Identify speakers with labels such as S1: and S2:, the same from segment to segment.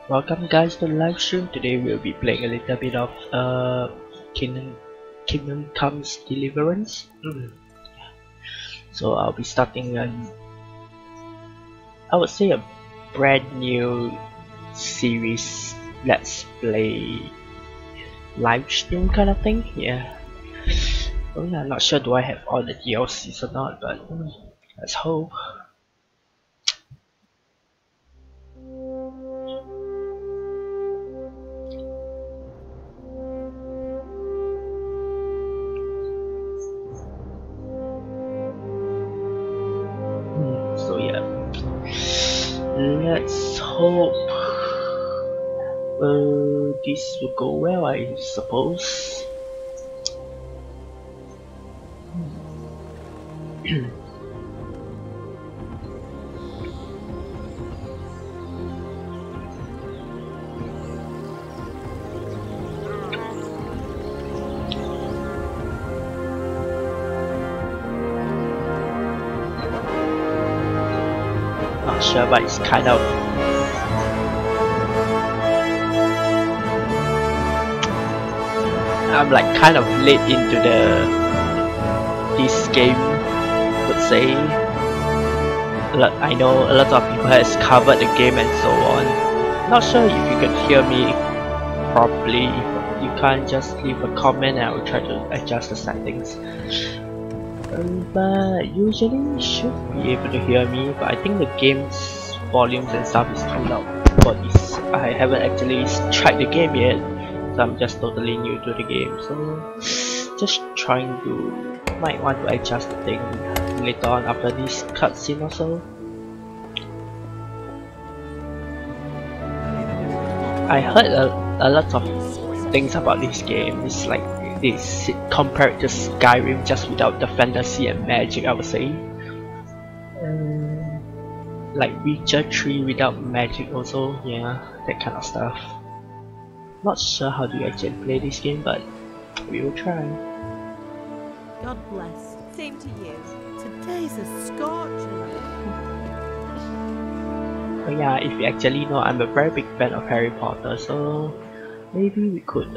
S1: Welcome guys to LiveStream. Today we'll be playing a little bit of Kingdom Comes Deliverance. So I'll be starting I would say a brand new series let's play livestream kind of thing. Yeah. Oh yeah, I'm not sure do I have all the DLCs or not, but let's hope. So yeah, let's hope this will go well, I suppose. Not sure, but it's kind of I'm like kind of late into this game, would say. I know a lot of people has covered the game and so on. Not sure if you can hear me properly. If you can't, just leave a comment and I will try to adjust the settings. But usually you should be able to hear me, but I think the game's volumes and stuff is too loud for this. I haven't actually tried the game yet, so I'm just totally new to the game, so just trying to might want to adjust the thing later on after this cutscene or so. I heard a lot of things about this game. It's like this compared to Skyrim, just without the fantasy and magic, I would say. Like Witcher 3 without magic also, yeah, that kind of stuff. Not sure how to actually play this game, but we will try.
S2: God bless. Same to you. Today's a scorcher.
S1: But yeah, if you actually know, I'm a very big fan of Harry Potter, so maybe we could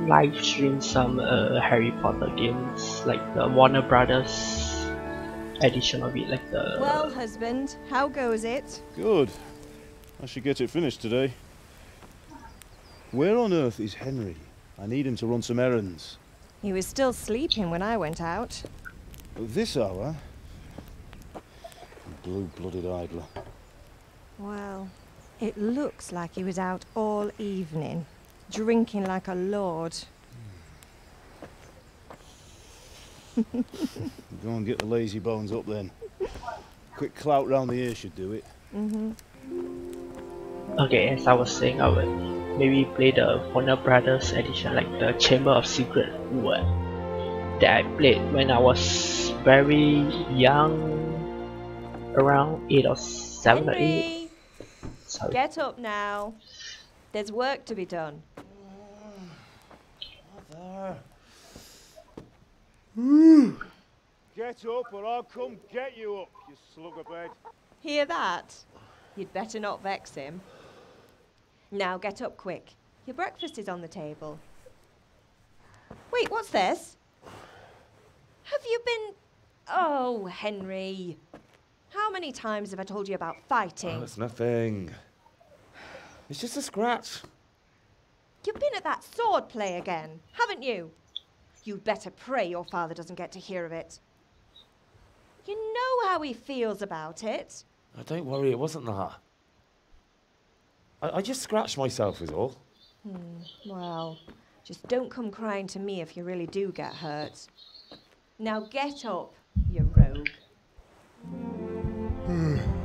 S1: live stream some Harry Potter games, like the Warner Brothers edition of it, like the.
S2: Well, husband, how goes it?
S3: Good. I should get it finished today. Where on earth is Henry? I need him to run some errands.
S2: He was still sleeping when I went out.
S3: At this hour? Blue-blooded idler.
S2: Well, it looks like he was out all evening, drinking like a lord.
S3: Go and get the lazy bones up then. Quick clout round the ear should do it.
S1: Okay, as I was saying, I would maybe play the Warner Brothers edition, like the Chamber of Secret that I played when I was very young, around 8 or 7 or 8. Sorry.
S2: Get up now. There's work to be done.
S3: Get up or I'll come get you up, you slugabed.
S2: Hear that? You'd better not vex him. Now get up quick. Your breakfast is on the table. Wait, what's this? Have you been... Oh, Henry. How many times have I told you about fighting?
S4: Oh, it's nothing. It's just a scratch.
S2: You've been at that sword play again, haven't you? You'd better pray your father doesn't get to hear of it. You know how he feels about it.
S4: Oh, don't worry, it wasn't that. I just scratched myself is all.
S2: Well, just don't come crying to me if you really do get hurt. Now get up, you rogue.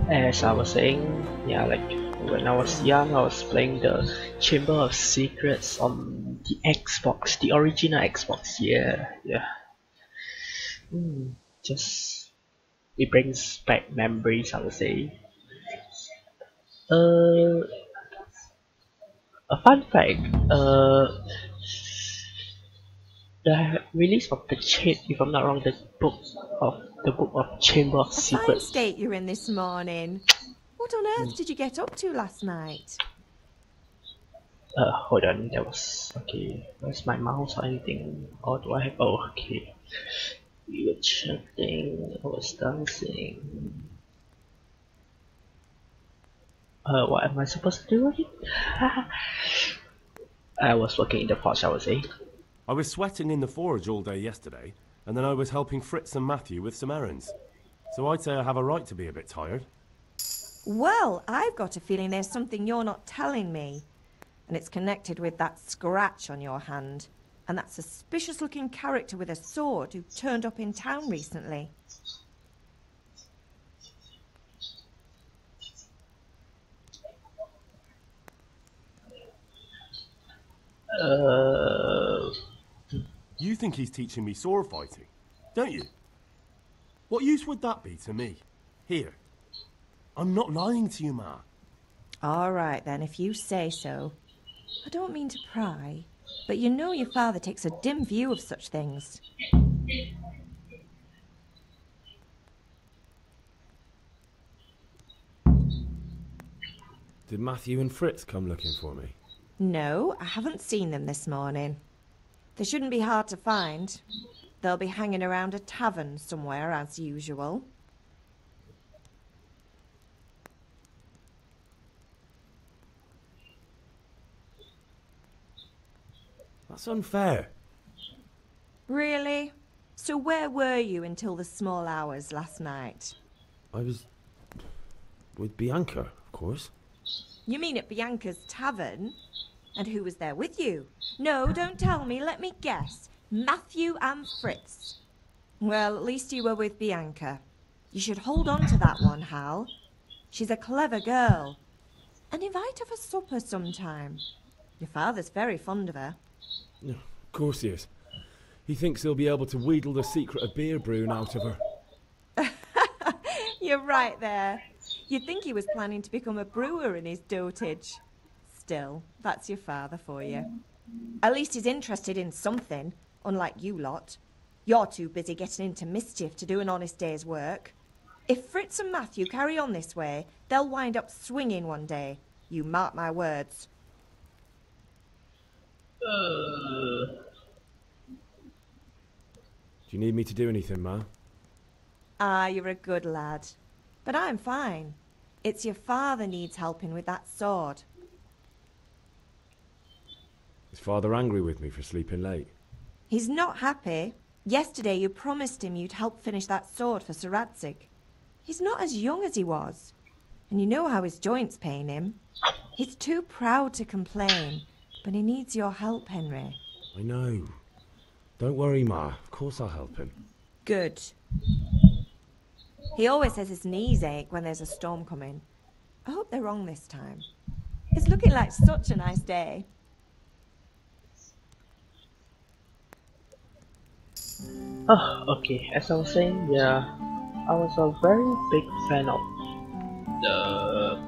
S1: As I was saying, yeah, like when I was young, I was playing the Chamber of Secrets on the Xbox, the original Xbox. Yeah. Just it brings back memories, I would say. A fun fact, the release of if I'm not wrong, the book of Chamber of
S2: A fine
S1: Secrets.
S2: state you're in this morning. What on earth did you get up to last night?
S1: Hold on, that was okay. Where's my mouse or anything? Or do I have? Oh, okay. We were chatting. I was dancing. What am I supposed to do again? I was working in the forge, I would say.
S5: I was sweating in the forge all day yesterday, and then I was helping Fritz and Matthew with some errands. So I'd say I have a right to be a bit tired.
S2: Well, I've got a feeling there's something you're not telling me. And it's connected with that scratch on your hand. And that suspicious-looking character with a sword who turned up in town recently.
S5: You think he's teaching me sword fighting, don't you? What use would that be to me? Here. I'm not lying to you, Ma.
S2: All right, then, if you say so. I don't mean to pry, but you know your father takes a dim view of such things.
S4: Did Matthew and Fritz come looking for me?
S2: No, I haven't seen them this morning. They shouldn't be hard to find. They'll be hanging around a tavern somewhere, as usual.
S4: That's unfair.
S2: Really? So where were you until the small hours last night?
S4: I was with Bianca, of course.
S2: You mean at Bianca's tavern? And who was there with you? No, don't tell me, let me guess. Matthew and Fritz. Well, at least you were with Bianca. You should hold on to that one, Hal. She's a clever girl. And invite her for supper sometime. Your father's very fond of her.
S4: Of course he is. He thinks he'll be able to wheedle the secret of beer brewing out of her.
S2: You're right there. You'd think he was planning to become a brewer in his dotage. Still, that's your father for you. At least he's interested in something, unlike you lot. You're too busy getting into mischief to do an honest day's work. If Fritz and Matthew carry on this way, they'll wind up swinging one day. You mark my words.
S4: Do you need me to do anything, Ma?
S2: Ah, you're a good lad. But I'm fine. It's your father needs helping with that sword.
S4: Is Father angry with me for sleeping late?
S2: He's not happy. Yesterday you promised him you'd help finish that sword for Sir Radzig. He's not as young as he was. And you know how his joints pain him. He's too proud to complain, but he needs your help, Henry.
S4: I know. Don't worry, Ma. Of course I'll help him.
S2: Good. He always says his knees ache when there's a storm coming. I hope they're wrong this time. It's looking like such a nice day.
S1: Oh, okay. As I was saying, yeah, I was a very big fan of the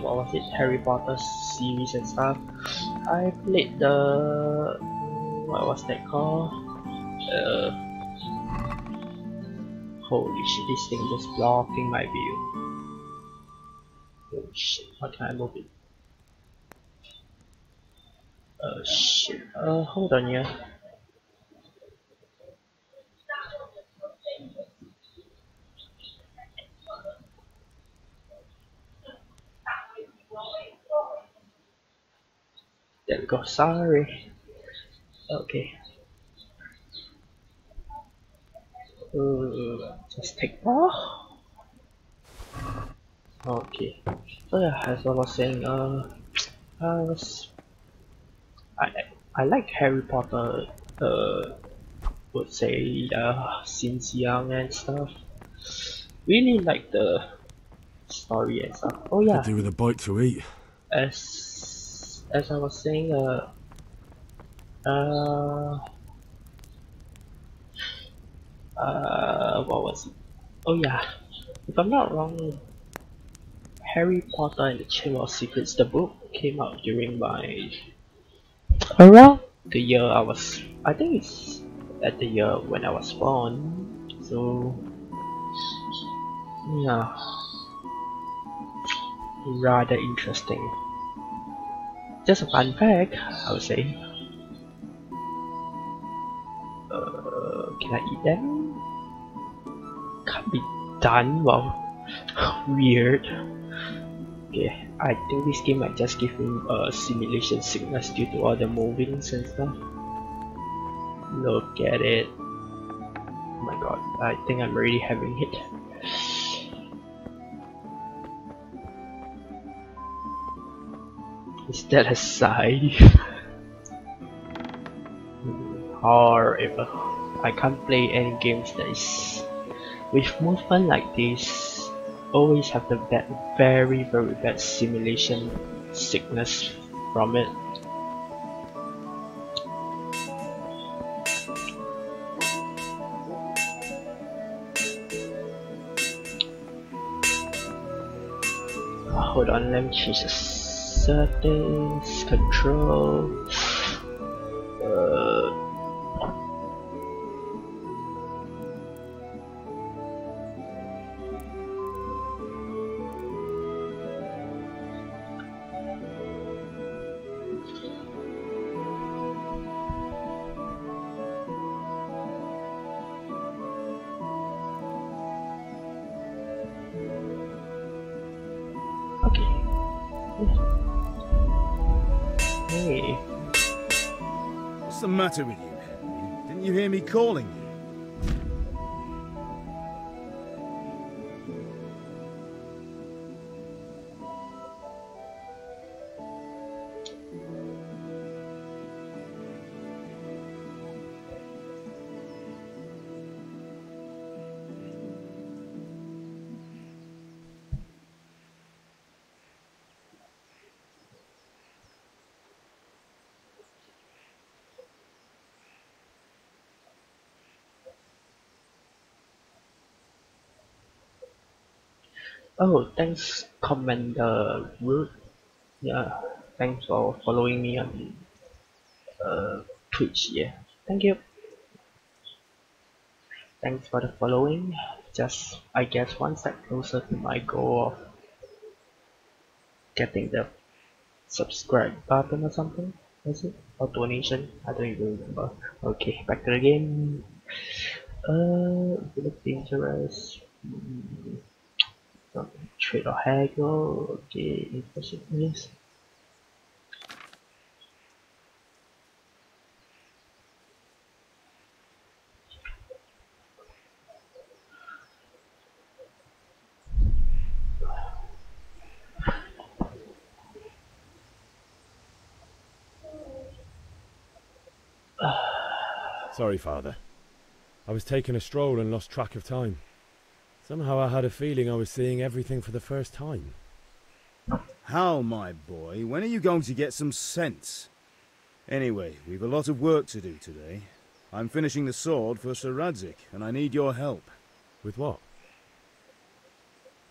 S1: what was it, Harry Potter series and stuff. I played the what was that called? Holy shit! This thing just blocking my view. Oh shit! Why can't I move it? Shit. Hold on, yeah. There we go. Sorry. Okay. Just take off. Okay. So yeah, as I was saying, I like Harry Potter. Would say since young and stuff. Really like the story and stuff. Oh yeah.
S5: Could do with a bite to eat.
S1: As I was saying, what was it? Oh yeah, if I'm not wrong, Harry Potter and the Chamber of Secrets, the book came out during my around the year I think it's at the year when I was born. So Yeah, rather interesting. Just a fun fact, I would say. Can I eat them? Can't be done. Wow, weird. Okay, I think this game might just give him a simulation sickness due to all the movings and stuff. Look at it. Oh my god, I think I'm already having it. Is that a sigh? Horrible. I can't play any games that is with movement like this. Always have the very bad simulation sickness from it. Hold on, let me change the settings, control. Hey.
S3: What's the matter with you, Henry? Didn't you hear me calling you?
S1: Oh, thanks, Commander Root. Yeah, thanks for following me on Twitch. Yeah, thank you. Thanks for the following. Just, I guess, one step closer to my goal of getting the subscribe button or something. Was it? Or donation? I don't even remember. Okay, back to the game. Look dangerous. Trade or haggle. Okay, impression. Yes.
S4: Sorry, Father. I was taking a stroll and lost track of time. Somehow I had a feeling I was seeing everything for the first time.
S3: Hal, my boy, when are you going to get some sense? Anyway, we've a lot of work to do today. I'm finishing the sword for Sir Radzig, and I need your help.
S4: With what?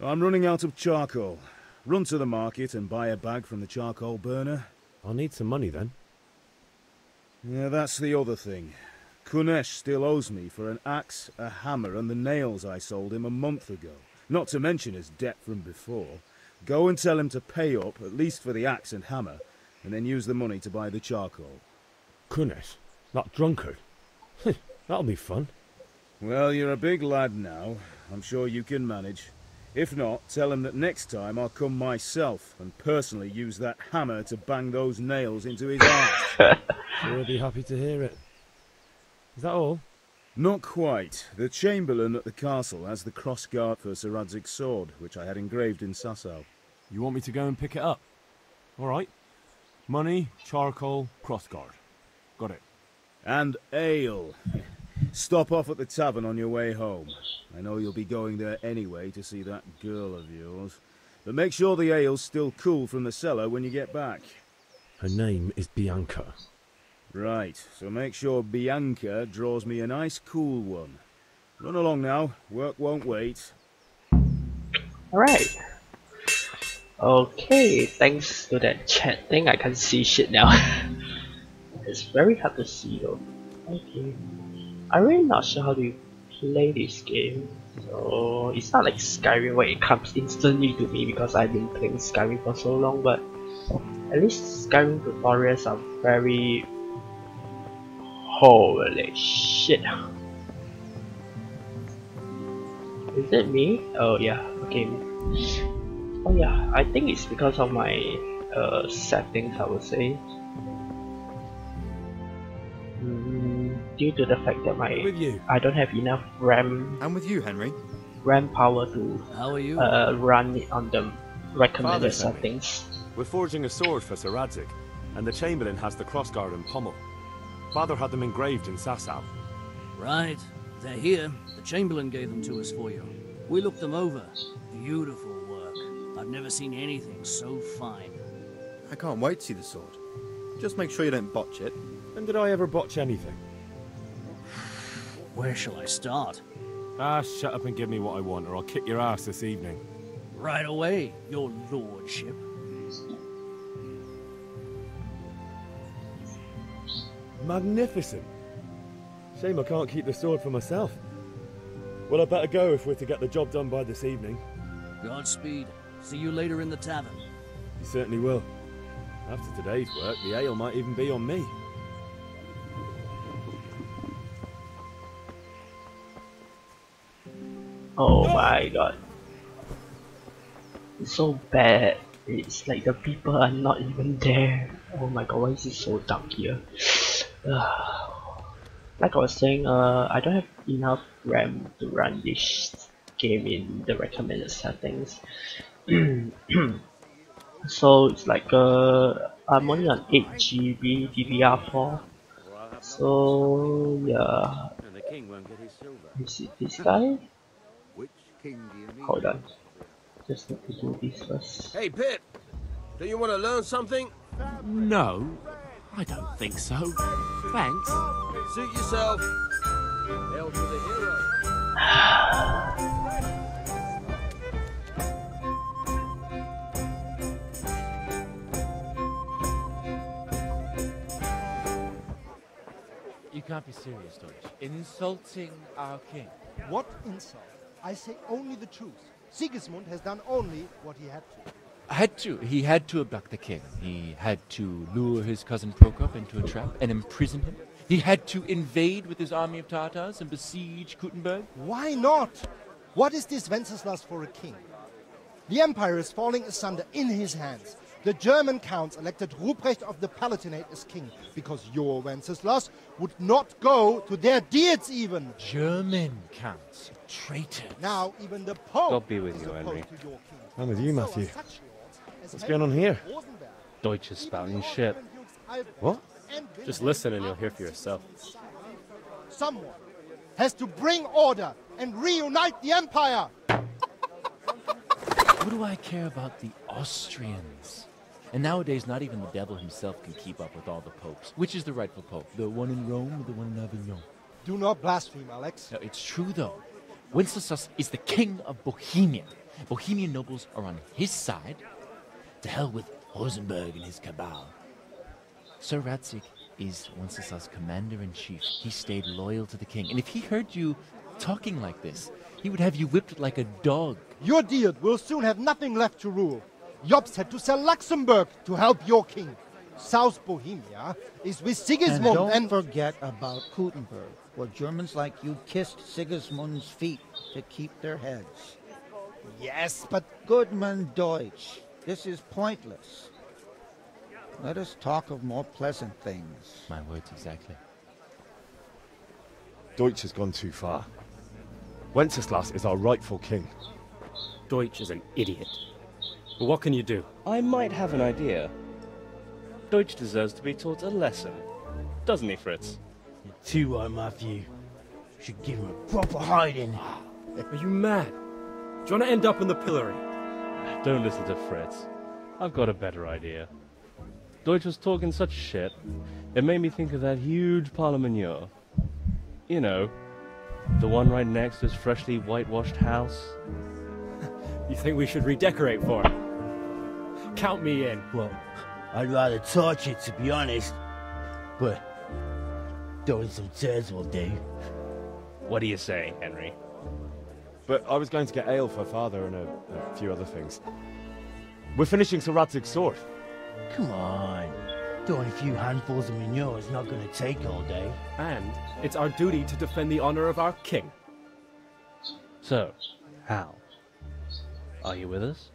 S3: I'm running out of charcoal. Run to the market and buy a bag from the charcoal burner.
S4: I'll need some money then.
S3: Yeah, that's the other thing. Kunesh still owes me for an axe, a hammer, and the nails I sold him a month ago. Not to mention his debt from before. Go and tell him to pay up, at least for the axe and hammer, and then use the money to buy the charcoal.
S4: Kunesh? That drunkard? That'll be fun.
S3: Well, you're a big lad now. I'm sure you can manage. If not, tell him that next time I'll come myself and personally use that hammer to bang those nails into his arms.
S4: Sure, he'll be happy to hear it. Is that all?
S3: Not quite. The Chamberlain at the castle has the crossguard for Sir Radzig's sword, which I had engraved in Sasau.
S5: You want me to go and pick it up? All right. Money, charcoal, crossguard. Got it.
S3: And ale. Stop off at the tavern on your way home. I know you'll be going there anyway to see that girl of yours. But make sure the ale's still cool from the cellar when you get back.
S4: Her name is Bianca.
S3: Right, so make sure Bianca draws me a nice cool one. Run along now, work won't wait.
S1: Alright. Okay, thanks to that chat thing, I can see shit now. It's very hard to see though. Okay. I'm really not sure how to play this game. So it's not like Skyrim where it comes instantly to me because I've been playing Skyrim for so long, but at least Skyrim tutorials are very... Holy shit. Is it me? Oh yeah, okay. Oh yeah, I think it's because of my settings, I would say. Due to the fact that I don't have enough RAM.
S6: I'm with you, Henry.
S1: RAM power to
S7: How are you?
S1: Run it on the recommended
S5: Father,
S1: settings.
S5: We're forging a sword for Sir Radzig, and the Chamberlain has the crossguard and pommel. Father had them engraved in Sasau.
S7: Right. They're here. The Chamberlain gave them to us for you. We looked them over. Beautiful work. I've never seen anything so fine.
S6: I can't wait to see the sword. Just make sure you don't botch it.
S4: When did I ever botch anything?
S7: Where shall I start?
S4: Ah, shut up and give me what I want, or I'll kick your ass this evening.
S7: Right away, your lordship.
S4: Magnificent. Shame I can't keep the sword for myself. Well, I better go if we're to get the job done by this evening.
S7: Godspeed. See you later in the tavern.
S4: You certainly will. After today's work, the ale might even be on me.
S1: Oh my god. It's so bad. It's like the people are not even there. Oh my god, why is it so dark here? Like I was saying, I don't have enough RAM to run this game in the recommended settings. So it's like I'm only on 8 GB DDR4. So yeah. Is it this guy? Hold on. Just need to do this first.
S8: Hey Pip, do you want to learn something?
S9: No, I don't think so. Thanks.
S8: Suit yourself. Hail to the hero.
S9: You can't be serious, Deutsch. Insulting our king.
S10: What insult? I say only the truth. Sigismund has done only what he had to.
S9: He had to abduct the king. He had to lure his cousin Prokop into a trap and imprison him. He had to invade with his army of Tatars and besiege Kuttenberg.
S10: Why not? What is this Wenceslas for a king? The empire is falling asunder in his hands. The German counts elected Ruprecht of the Palatinate as king because your Wenceslas would not go to their deeds even.
S9: German counts, traitors.
S10: Now even the Pope
S9: God be with
S10: is
S9: you,
S10: opposed
S9: Henry.
S10: to your king.
S4: I'm with you, Matthew.
S10: So are such lords as
S4: What's going on here?
S10: Rosenberg,
S11: Deutsch is spouting shit.
S4: What?
S11: Just listen and you'll hear for yourself.
S10: Someone has to bring order and reunite the empire.
S9: What do I care about the Austrians? And nowadays, not even the devil himself can keep up with all the popes. Which is the rightful pope? The one in Rome or the one in Avignon?
S10: Do not blaspheme, Alex.
S9: No, it's true, though. Wenceslas is the king of Bohemia. Bohemian nobles are on his side. To hell with Rosenberg and his cabal. Sir Radzig is Wenceslas' commander-in-chief. He stayed loyal to the king. And if he heard you talking like this, he would have you whipped like a dog.
S10: Your deal will soon have nothing left to rule. Jobst had to sell Luxembourg to help your king. South Bohemia is with Sigismund
S12: and don't forget about Kuttenberg, where Germans like you kissed Sigismund's feet to keep their heads.
S10: Yes, but...
S12: Goodman Deutsch, this is pointless. Let us talk of more pleasant things.
S9: My words exactly.
S4: Deutsch has gone too far. Wenceslas is our rightful king.
S11: Deutsch is an idiot. But what can you do? I might have an idea. Deutsch deserves to be taught a lesson. Doesn't he, Fritz?
S13: You're too right, Matthew. Should give him a proper hiding.
S11: Are you mad? Do you want to end up in the pillory? Don't listen to Fritz. I've got a better idea. Deutsch was talking such shit, it made me think of that huge parliament. You know, the one right next to his freshly whitewashed house.
S14: You think we should redecorate for him? Count me in.
S13: Well, I'd rather torch it, to be honest. But throwing some tears will do.
S11: What do you say, Henry?
S4: But I was going to get ale for Father and a few other things. We're finishing Sir Radzig's sword.
S13: Come on. Throwing a few handfuls of manure is not going to take all day.
S14: And it's our duty to defend the honor of our king.
S11: So, Hal, are you with us?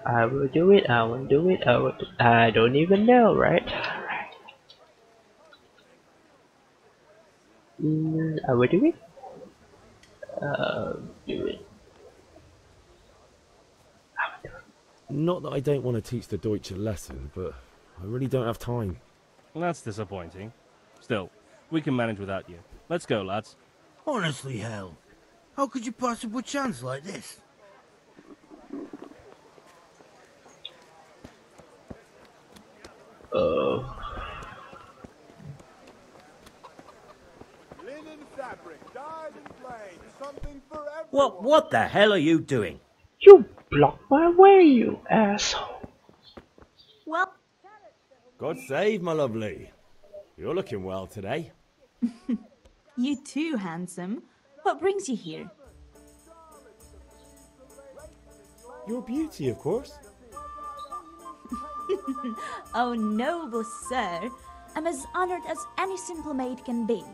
S1: I will do it, I will do it, I don't even know, right? I will do it. Do it.
S4: Not that I don't want to teach the Deutsch a lesson, but I really don't have time.
S11: That's disappointing. Still, we can manage without you. Let's go, lads.
S13: Honestly, Hal, how could you possibly chance like this?
S15: What the hell are you doing?
S1: You blocked my way, you asshole.
S16: Well,
S4: God save, my lovely. You're looking well today.
S16: you too, handsome. What brings you here?
S4: Your beauty, of course.
S16: Oh, noble sir, I'm as honored as any simple maid can be.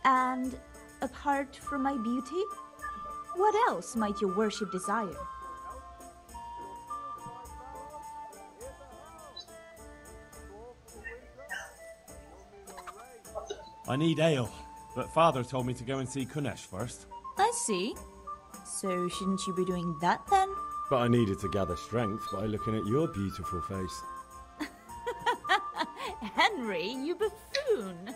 S16: And apart from my beauty, what else might your worship desire?
S5: I need ale, but Father told me to go and see Kunesh first.
S16: I see. So shouldn't you be doing that then?
S4: But I needed to gather strength by looking at your beautiful face.
S16: Henry, you buffoon!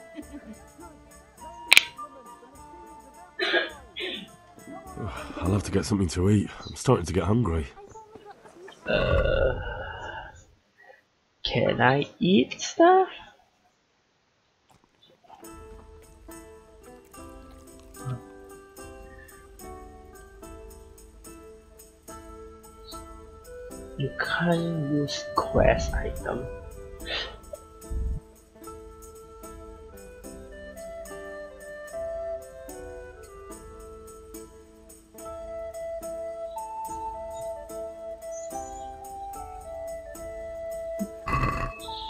S5: I'll have to get something to eat. I'm starting to get hungry.
S1: Can I eat stuff? You can't use quest item.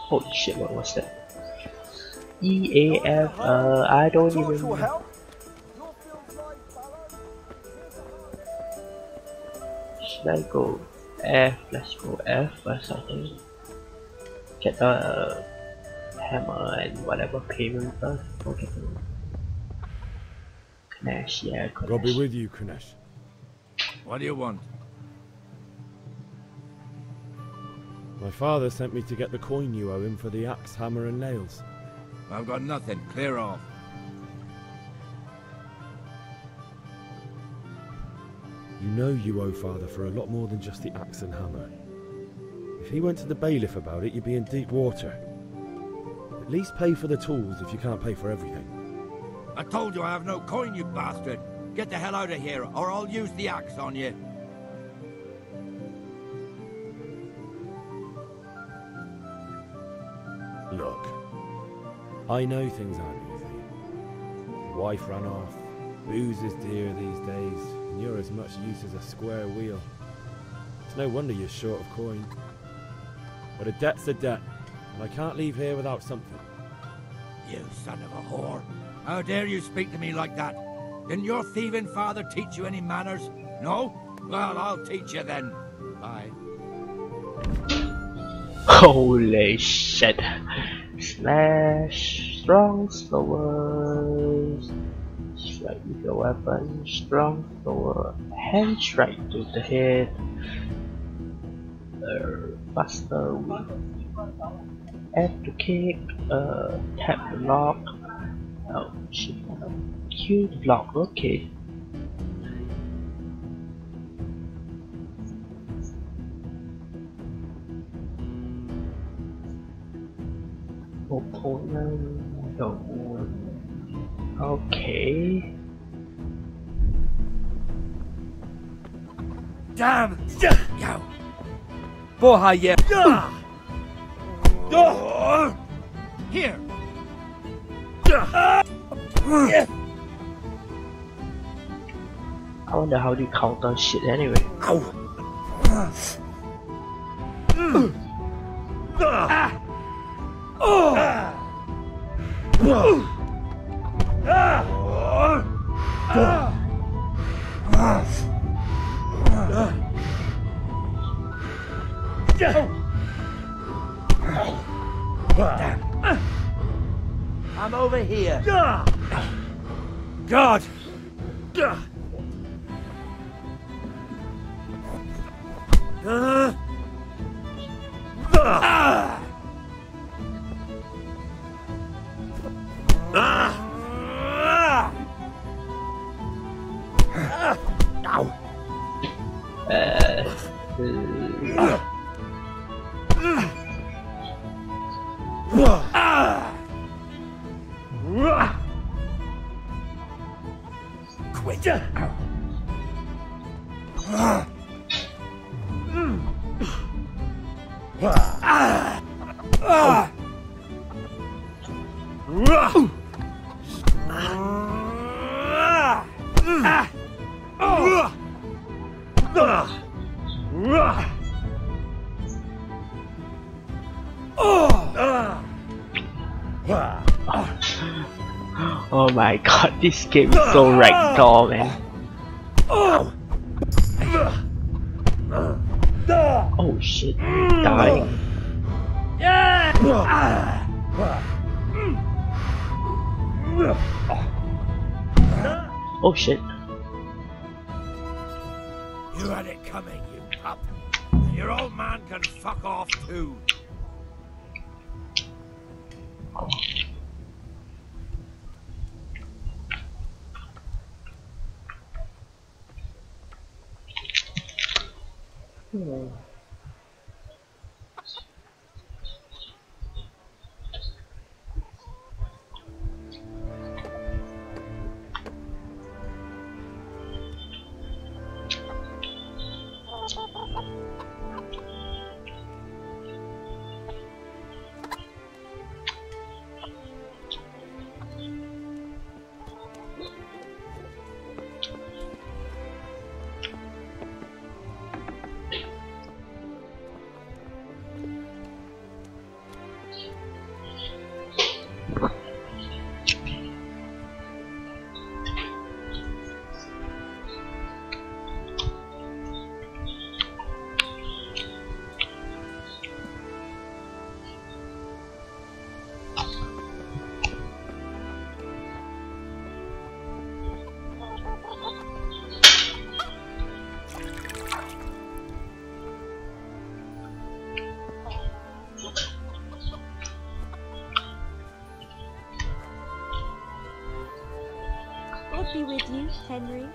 S1: Holy shit, what was that? EAF, I don't even know. Should I go F? Let's go F first, I think. Get the hammer and whatever payment first. Okay. Kunesh, yeah, Kunesh.
S4: God be with you, Kunesh.
S8: What do you want?
S4: My father sent me to get the coin you owe him for the axe, hammer and nails.
S8: I've got nothing. Clear off.
S4: You know you owe Father for a lot more than just the axe and hammer. If he went to the bailiff about it, you'd be in deep water. At least pay for the tools if you can't pay for everything.
S8: I told you I have no coin, you bastard. Get the hell out of here, or I'll use the axe on you.
S4: Look, I know things aren't easy. Your wife ran off, booze is dear these days, and you're as much use as a square wheel. It's no wonder you're short of coin. But a debt's a debt, and I can't leave here without something.
S8: You son of a whore. How dare you speak to me like that? Didn't your thieving father teach you any manners? No? Well, I'll teach you then. Bye.
S1: Holy shit. Slash, strong, slower. Strike with your weapon, strong, slower. Hand strike to the head. Faster with F to kick, tap the lock. Oh shit, Q to block, okay. Opponent, okay.
S15: Damn! Yo! Boha, yeah!
S8: Here.
S1: I wonder how do you counter shit anyway.
S13: I'm over here.
S14: God!
S13: Quit.
S1: Oh my god, this game is so ragdoll, man. Oh shit, dying. Oh shit.
S8: You had it coming, you pup. Your old man can fuck off too.
S16: God be with you, Henry.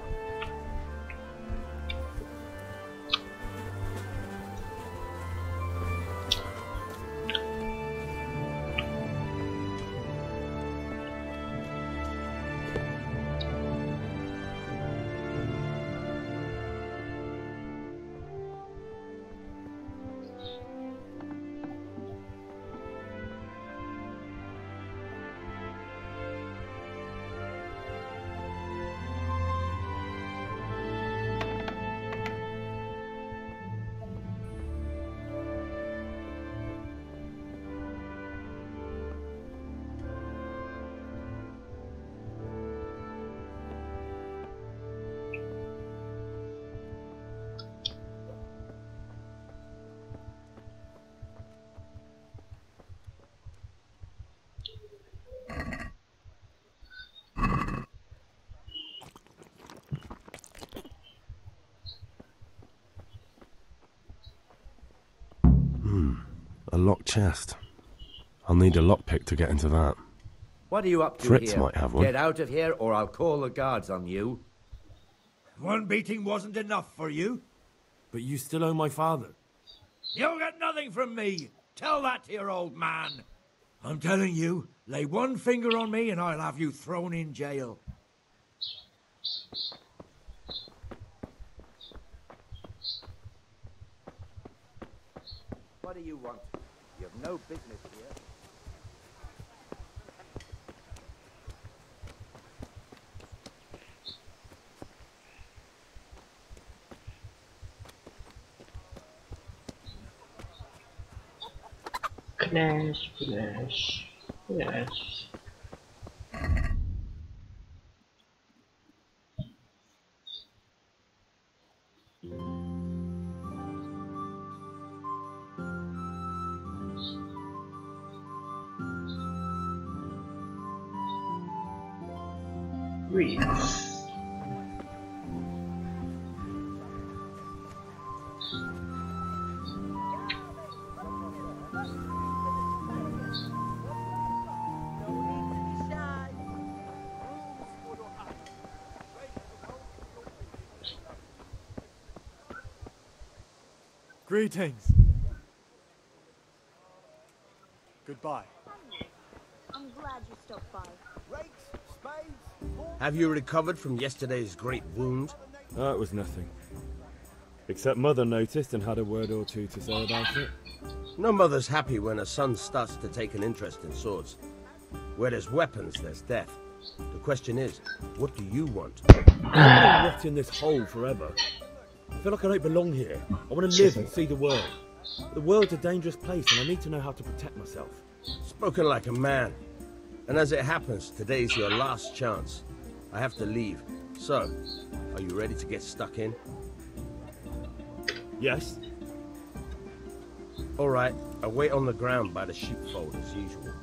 S5: A locked chest. I'll need a lockpick to get into that.
S15: What are you up to
S5: Fritz
S15: here?
S5: might have one.
S15: Get out of here or I'll call the guards on you.
S8: One beating wasn't enough for you?
S5: But you still owe my father.
S8: You'll get nothing from me. Tell that to your old man. I'm telling you, lay one finger on me and I'll have you thrown in jail.
S15: What do you want? You've no business here.
S1: Flash, flash, flash. Reads.
S17: Greetings. Goodbye.
S16: I'm glad you stopped by.
S18: Have you recovered from yesterday's great wound?
S4: Oh, it was nothing. Except Mother noticed and had a word or two to say about it.
S18: No mother's happy when a son starts to take an interest in swords. Where there's weapons, there's death. The question is, what do you want?
S4: I'm gonna rot in this hole forever. I feel like I don't belong here. I want to live and see the world. The world's a dangerous place and I need to know how to protect myself.
S18: Spoken like a man. And as it happens, today's your last chance. I have to leave. So, are you ready to get stuck in?
S4: Yes.
S18: All right, I'll wait on the ground by the sheepfold as usual.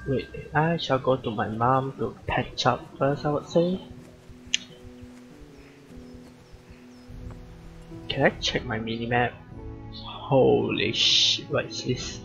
S1: Wait, I shall go to my mom to patch up first, I would say. Can I check my minimap? Holy shit, what is this?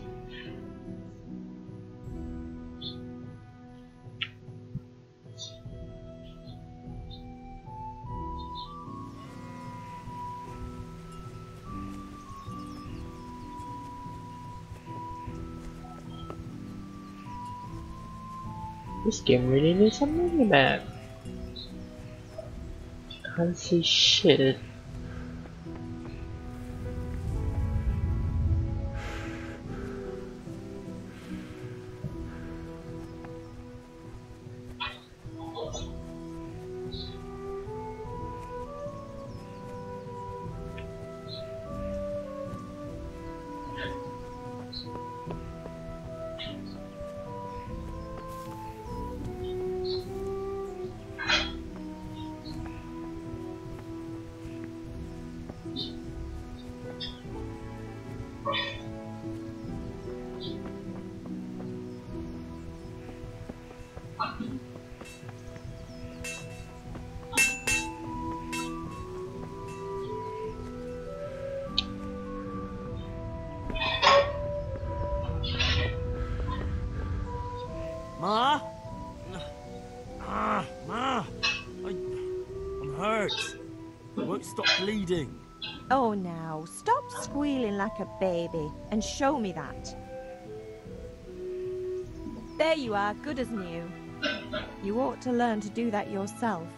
S1: This game really needs a minimap. Can't see shit.
S7: Ma? Ma! I'm hurt. I won't stop bleeding.
S2: Oh, now, stop squealing like a baby and show me that. There you are, good as new. You ought to learn to do that yourself.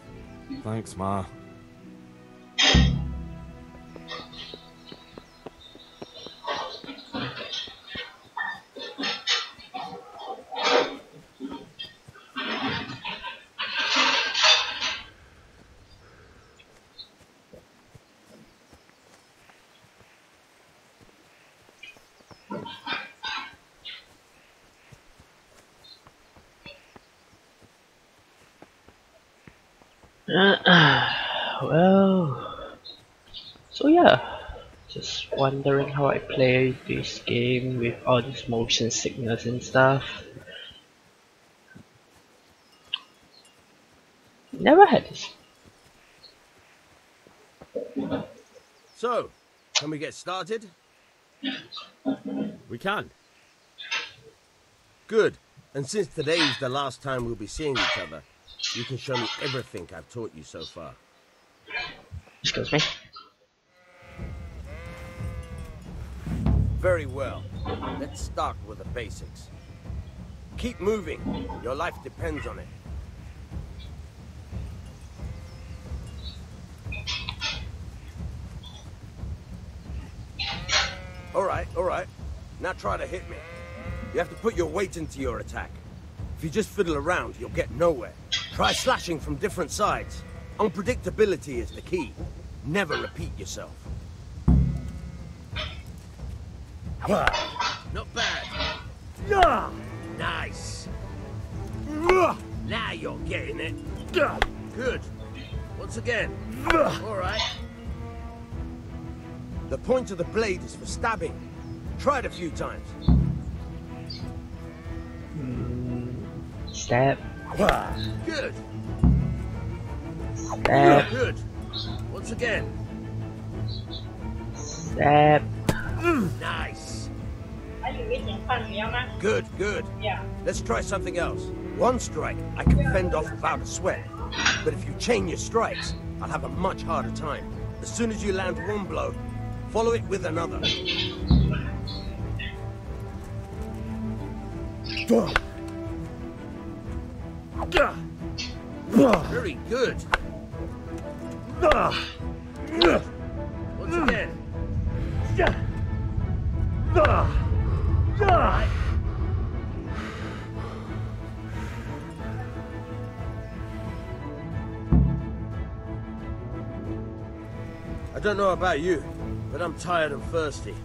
S11: Thanks, Ma.
S1: Well, so yeah, just wondering how I play this game with all this motion sickness and stuff. Never had this.
S18: So, can we get started?
S4: We can.
S18: Good. And since today is the last time we'll be seeing each other, you can show me everything I've taught you so far.
S1: Excuse me.
S18: Very well. Let's start with the basics. Keep moving. Your life depends on it. All right. Now try to hit me. You have to put your weight into your attack. If you just fiddle around, you'll get nowhere. Try slashing from different sides. Unpredictability is the key. Never repeat yourself. Not bad. Nice. Now you're getting it. Good. Once again. All right. The point of the blade is for stabbing. Try it a few times.
S1: Stab.
S18: Good.
S1: Stab.
S18: Good. Once again.
S1: Stab.
S18: Nice. Good, good. Let's try something else. One strike, I can fend off without a sweat. But if you chain your strikes, I'll have a much harder time. As soon as you land one blow, follow it with another. Very good. Once again. Right. I don't know about you, but I'm tired and thirsty.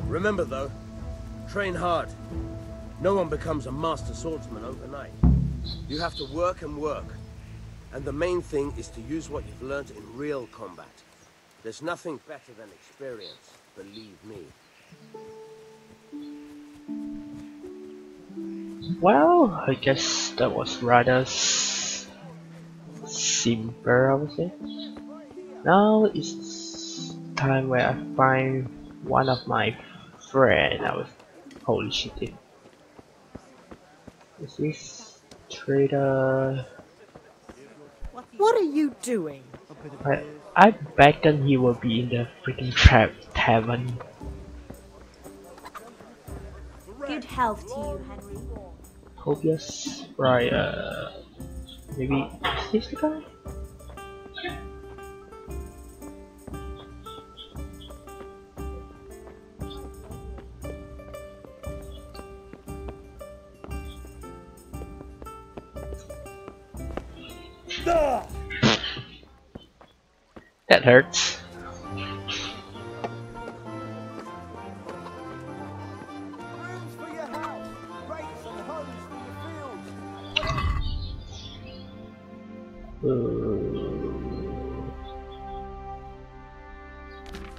S18: Remember though, train hard. No one becomes a master swordsman overnight. You have to work and work. And the main thing is to use what you've learned in real combat. There's nothing better than experience, believe me.
S1: Well, I guess that was rather simple, I would say. Now it's time where I find one of my friends. Holy shit. Is this trader?
S19: What are you doing?
S1: I beckon he will be in the freaking tavern.
S16: Good health to you, Henry.
S1: Tobias, right? Maybe is this the guy? That hurts.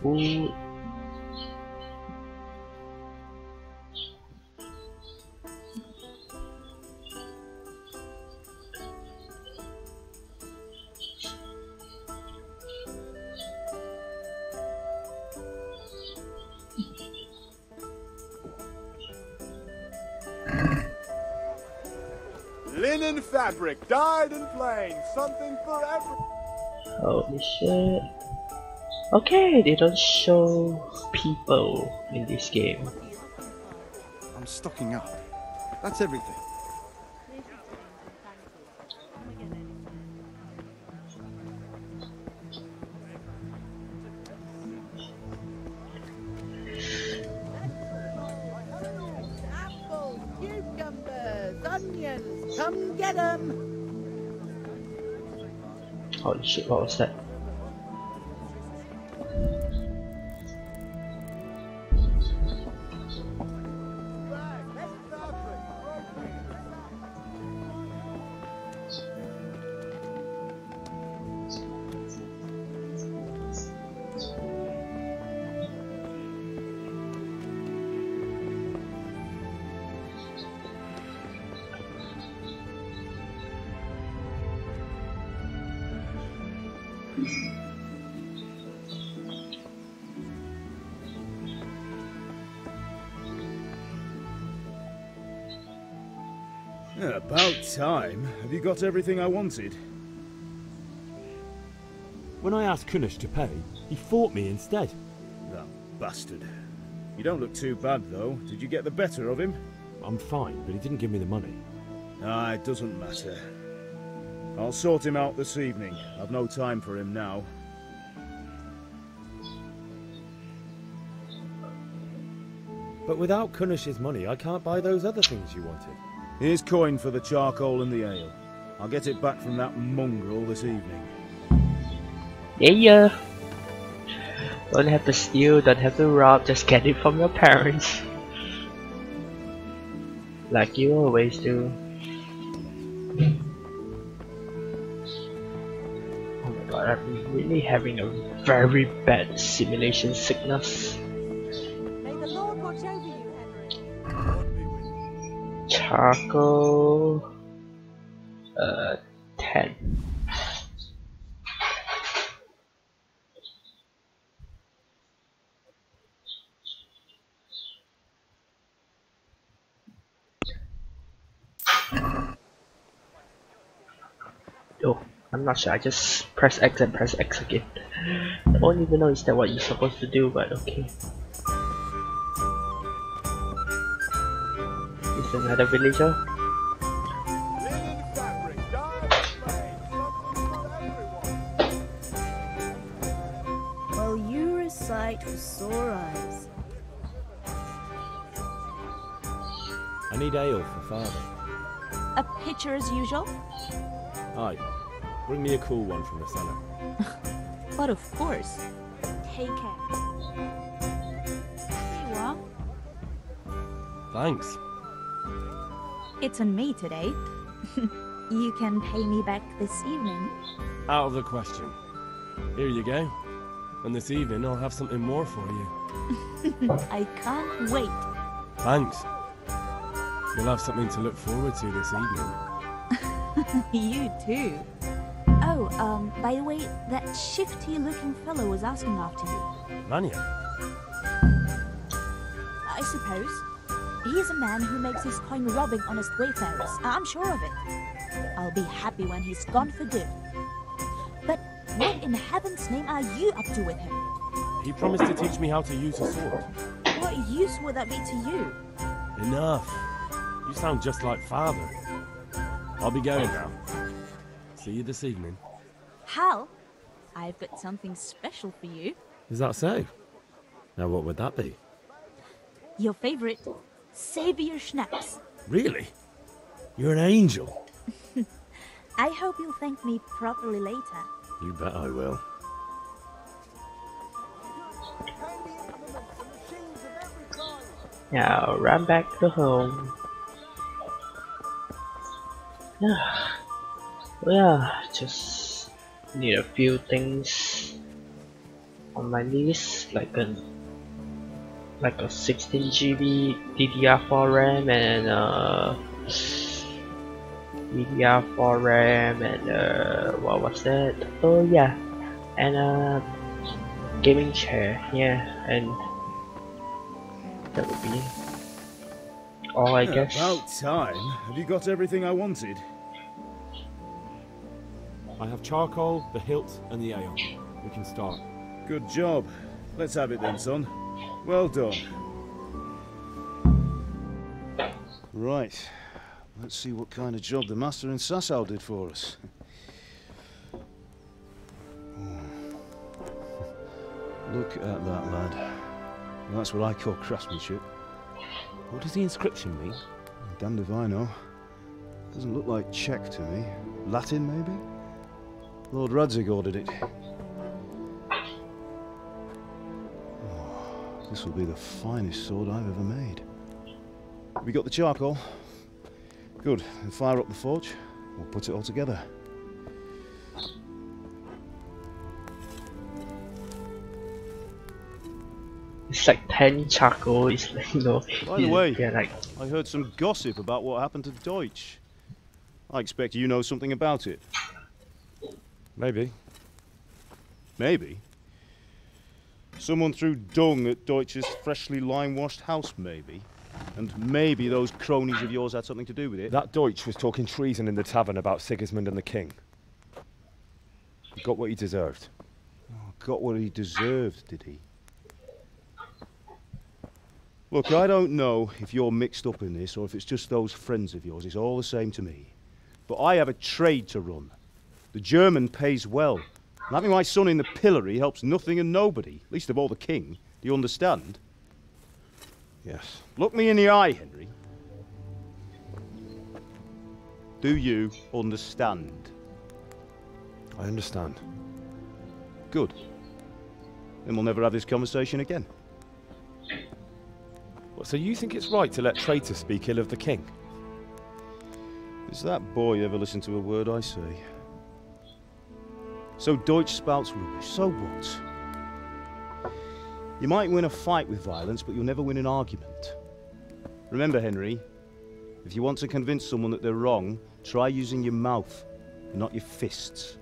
S1: Ooh.
S20: Linen fabric, dyed and plain, something for every...
S1: Holy shit. Okay, they don't show people in this game.
S20: I'm stocking up. That's everything.
S19: Apples, cucumbers, onions, come get 'em!
S1: Holy shit, what was that?
S3: Yeah, about time. Have you got everything I wanted?
S11: When I asked Kunish to pay, he fought me instead.
S3: That bastard. You don't look too bad, though. Did you get the better of him?
S4: I'm fine, but he didn't give me the money.
S3: Ah, it doesn't matter. I'll sort him out this evening. I've no time for him now.
S4: But without Kunish's money, I can't buy those other things you wanted.
S3: Here's coin for the charcoal and the ale. I'll get it back from that mongrel this evening.
S1: Yeah. Don't have to steal, don't have to rob, just get it from your parents. Like you always do. Oh my god, I'm really having a very bad simulation sickness.
S2: May the Lord watch over you, Henry.
S1: Charcoal 10. Oh, I'm not sure, I just press X and press X again. I don't even know is that what you're supposed to do, but okay. Is another villager?
S21: While you recite with sore eyes.
S4: I need ale for father.
S16: A pitcher as usual?
S4: Aye. Bring me a cool one from the cellar.
S16: But of course. Take care. Here you are.
S5: Thanks.
S16: It's on me today. You can pay me back this evening.
S5: Out of the question. Here you go. And this evening I'll have something more for you.
S16: I can't wait.
S5: Thanks. You'll have something to look forward to this evening.
S16: You too. Oh, by the way, that shifty-looking fellow was asking after you.
S5: Mania?
S16: I suppose. He's a man who makes his coin robbing honest wayfarers. I'm sure of it. I'll be happy when he's gone for good. But what in heaven's name are you up to with him?
S5: He promised to teach me how to use a sword.
S16: What use would that be to you?
S5: Enough. You sound just like father. I'll be going now. See you this evening.
S16: Hal, I've got something special for you.
S4: Is that so? Now what would that be?
S16: Your favorite, Savior Schnapps.
S4: Really? You're an angel.
S16: I hope you'll thank me properly later.
S4: You bet I will.
S1: Now run back to home. Yeah, just need a few things on my list, like a 16 GB DDR4 RAM and DDR4 RAM and what was that? Oh yeah, and a gaming chair. Yeah, and that would be all, I guess.
S3: About time. Have you got everything I wanted?
S4: I have charcoal, the hilt, and the ale. We can start.
S3: Good job. Let's have it then, son. Well done. Right. Let's see what kind of job the master in Sasau did for us. Look at that, lad. That's what I call craftsmanship.
S4: What does the inscription mean?
S3: Damned if I know. Doesn't look like Czech to me. Latin, maybe? Lord Radzig ordered it. Oh, this will be the finest sword I've ever made. Have we got the charcoal? Good. Then fire up the forge. We'll put it all together.
S1: It's like 10 charcoal. It's like, you know.
S3: By the way,
S1: yeah, like,
S3: I heard some gossip about what happened to Deutsch. I expect you know something about it.
S4: Maybe.
S3: Maybe? Someone threw dung at Deutsch's freshly lime-washed house, maybe? And maybe those cronies of yours had something to do with it?
S4: That Deutsch was talking treason in the tavern about Sigismund and the king. He got what he deserved.
S3: Oh, got what he deserved, did he? Look, I don't know if you're mixed up in this or if it's just those friends of yours. It's all the same to me. But I have a trade to run. The German pays well. And having my son in the pillory helps nothing and nobody, least of all the king. Do you understand? Yes. Look me in the eye, Henry. Do you understand?
S4: I understand.
S3: Good. Then we'll never have this conversation again.
S4: What, so you think it's right to let traitors speak ill of the king?
S3: Does that boy ever listen to a word I say? So Deutsch spouts rubbish, so what? You might win a fight with violence, but you'll never win an argument. Remember, Henry, if you want to convince someone that they're wrong, try using your mouth, not your fists.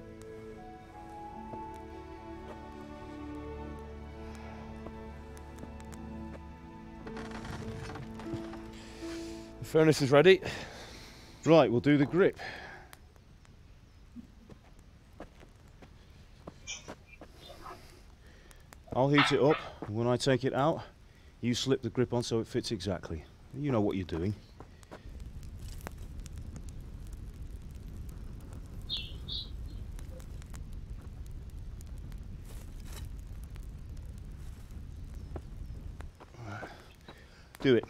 S4: The furnace is ready.
S3: Right, we'll do the grip. I'll heat it up, and when I take it out, you slip the grip on so it fits exactly. You know what you're doing. Do it.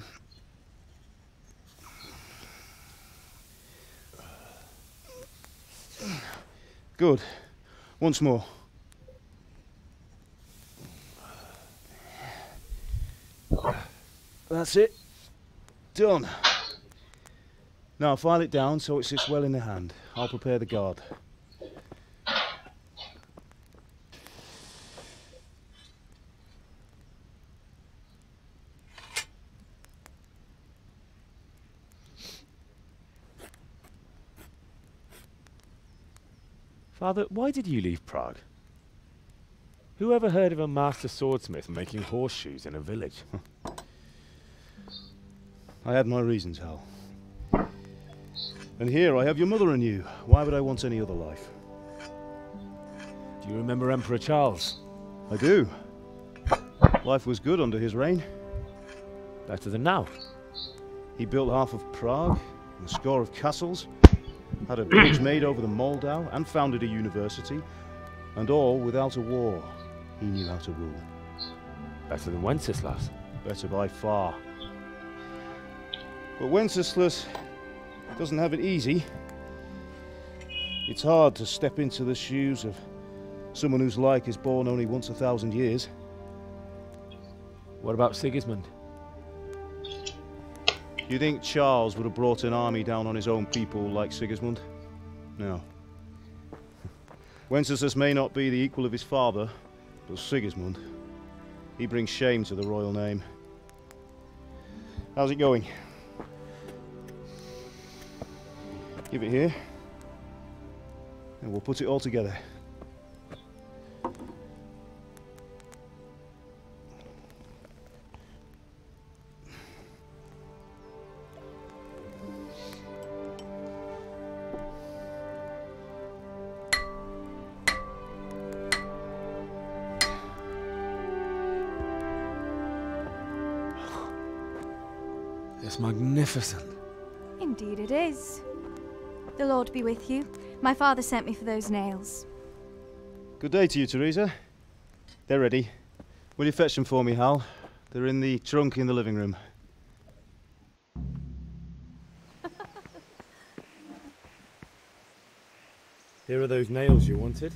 S3: Good. Once more. That's it. Done. Now file it down so it sits well in the hand. I'll prepare the guard.
S4: Father, why did you leave Prague? Who ever heard of a master swordsmith making horseshoes in a village?
S3: I had my reasons, Hal. And here I have your mother and you. Why would I want any other life?
S4: Do you remember Emperor Charles?
S3: I do. Life was good under his reign.
S4: Better than now.
S3: He built half of Prague, and a score of castles, had a bridge made over the Moldau, and founded a university, and all without a war. He knew how to rule.
S4: Better than Wenceslas.
S3: Better by far. But Wenceslas doesn't have it easy. It's hard to step into the shoes of someone whose like is born only once 1,000 years.
S4: What about Sigismund?
S3: You think Charles would have brought an army down on his own people like Sigismund? No. Wenceslas may not be the equal of his father, but Sigismund, he brings shame to the royal name. How's it going? Give it here, and we'll put it all together.
S4: It's magnificent.
S6: Indeed it is. The Lord be with you. My father sent me for those nails.
S3: Good day to you, Teresa. They're ready. Will you fetch them for me, Hal? They're in the trunk in the living room.
S4: Here are those nails you wanted.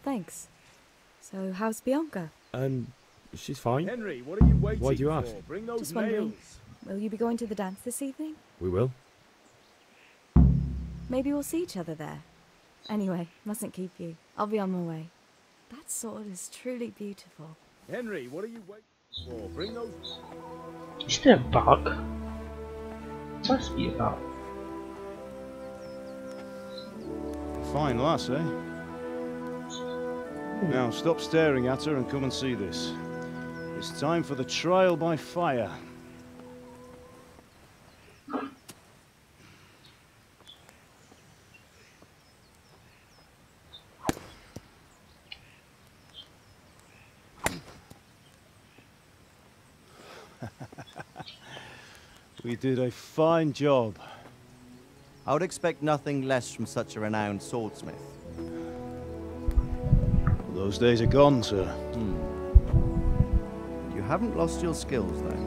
S21: Thanks. So, how's Bianca?
S4: She's fine.
S3: Henry, what are you waiting
S4: Why do you
S3: for?
S4: ask?
S3: Bring those
S21: Just wondering,
S3: nails.
S21: will you be going to the dance this evening?
S4: We will.
S21: Maybe we'll see each other there. Anyway, mustn't keep you. I'll be on my way. That sword is truly beautiful.
S3: Henry, what are you waiting for? Bring those...
S1: Is there a bug? Must be a bug.
S3: Fine lass, eh? Now stop staring at her and come and see this. It's time for the trial by fire. We did a fine job.
S10: I would expect nothing less from such a renowned swordsmith.
S3: Those days are gone, sir.
S10: You haven't lost your skills, though.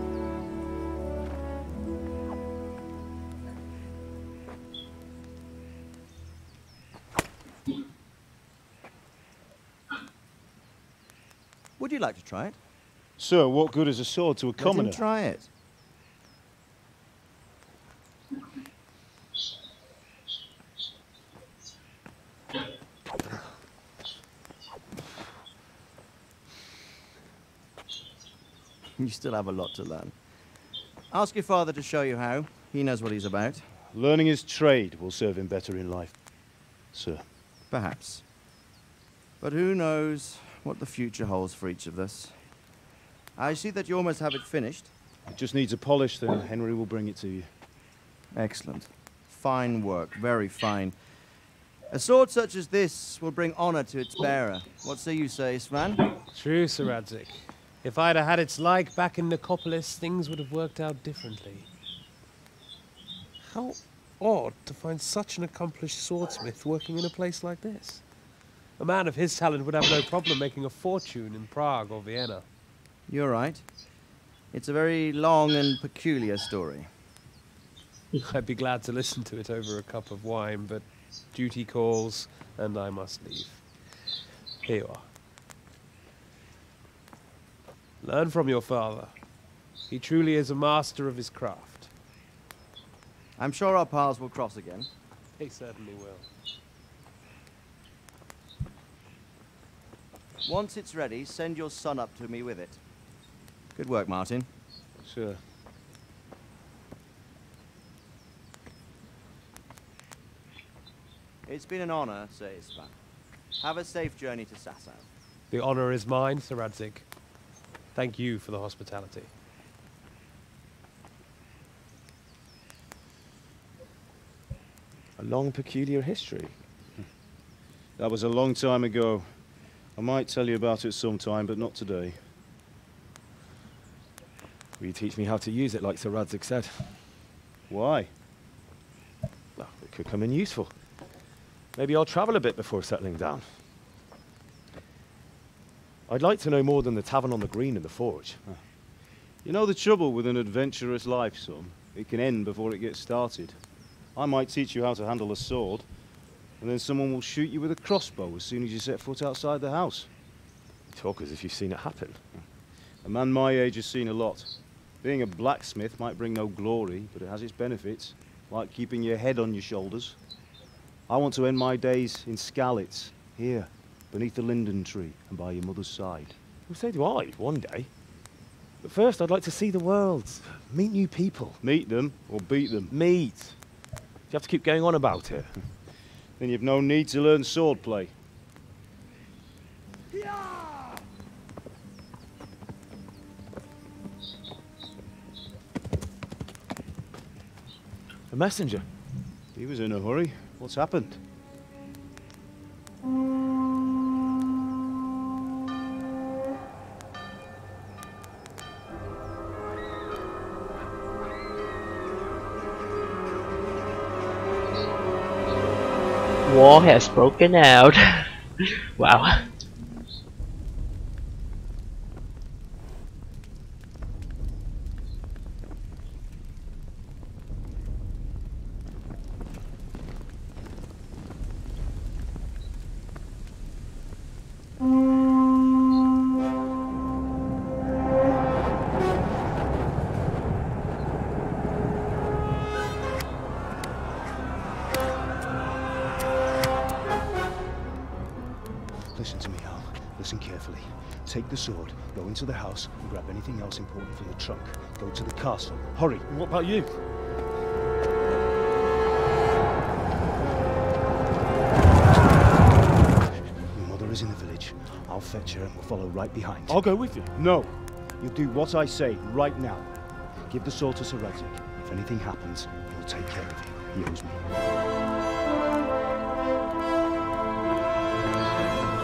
S10: Would you like to try it?
S3: Sir, what good is a sword to a commoner?
S10: Let him try it. You still have a lot to learn. Ask your father to show you how. He knows what he's about.
S3: Learning his trade will serve him better in life, sir.
S10: Perhaps. But who knows what the future holds for each of us. I see that you almost have it finished.
S3: It just needs a polish, then Henry will bring it to you.
S10: Excellent. Fine work, very fine. A sword such as this will bring honor to its bearer. What say you, Svan?
S11: True, Sir Radzig. If I'd have had its like back in Nicopolis, things would have worked out differently. How odd to find such an accomplished swordsmith working in a place like this. A man of his talent would have no problem making a fortune in Prague or Vienna.
S10: You're right. It's a very long and peculiar story.
S11: I'd be glad to listen to it over a cup of wine, but duty calls, and I must leave. Here you are. Learn from your father. He truly is a master of his craft.
S10: I'm sure our paths will cross again.
S11: He certainly will.
S10: Once it's ready, send your son up to me with it. Good work, Martin.
S3: Sure.
S10: It's been an honor, Sir Ispan. Have a safe journey to Sasau.
S11: The honor is mine, Sir Radzig. Thank you for the hospitality.
S3: A long, peculiar history. That was a long time ago. I might tell you about it sometime, but not today.
S14: Will you teach me how to use it, like Sir Radzig said?
S3: Why?
S14: Well, it could come in useful. Maybe I'll travel a bit before settling down. I'd like to know more than the tavern on the green and the forge.
S3: You know the trouble with an adventurous life, son? It can end before it gets started. I might teach you how to handle a sword, and then someone will shoot you with a crossbow as soon as you set foot outside the house.
S14: You talk as if you've seen it happen.
S3: A man my age has seen a lot. Being a blacksmith might bring no glory, but it has its benefits, like keeping your head on your shoulders. I want to end my days in Skalitz, here, beneath the linden tree and by your mother's side.
S14: Well, so do I, one day. But first, I'd like to see the world, meet new people.
S3: Meet them or beat them?
S14: Meet. Do you have to keep going on about it?
S3: Then you've no need to learn swordplay.
S14: A messenger.
S3: He was in a hurry. What's happened?
S1: War has broken out. Wow.
S3: Listen to me, Hal. Listen carefully. Take the sword, go into the house, and grab anything else important from the trunk. Go to the castle. Hurry!
S14: What about you?
S3: Your mother is in the village. I'll fetch her and we'll follow right behind.
S14: I'll go with you.
S3: No! You'll do what I say right now. Give the sword to Sir Radzig. If anything happens, he'll take care of you. He owes me.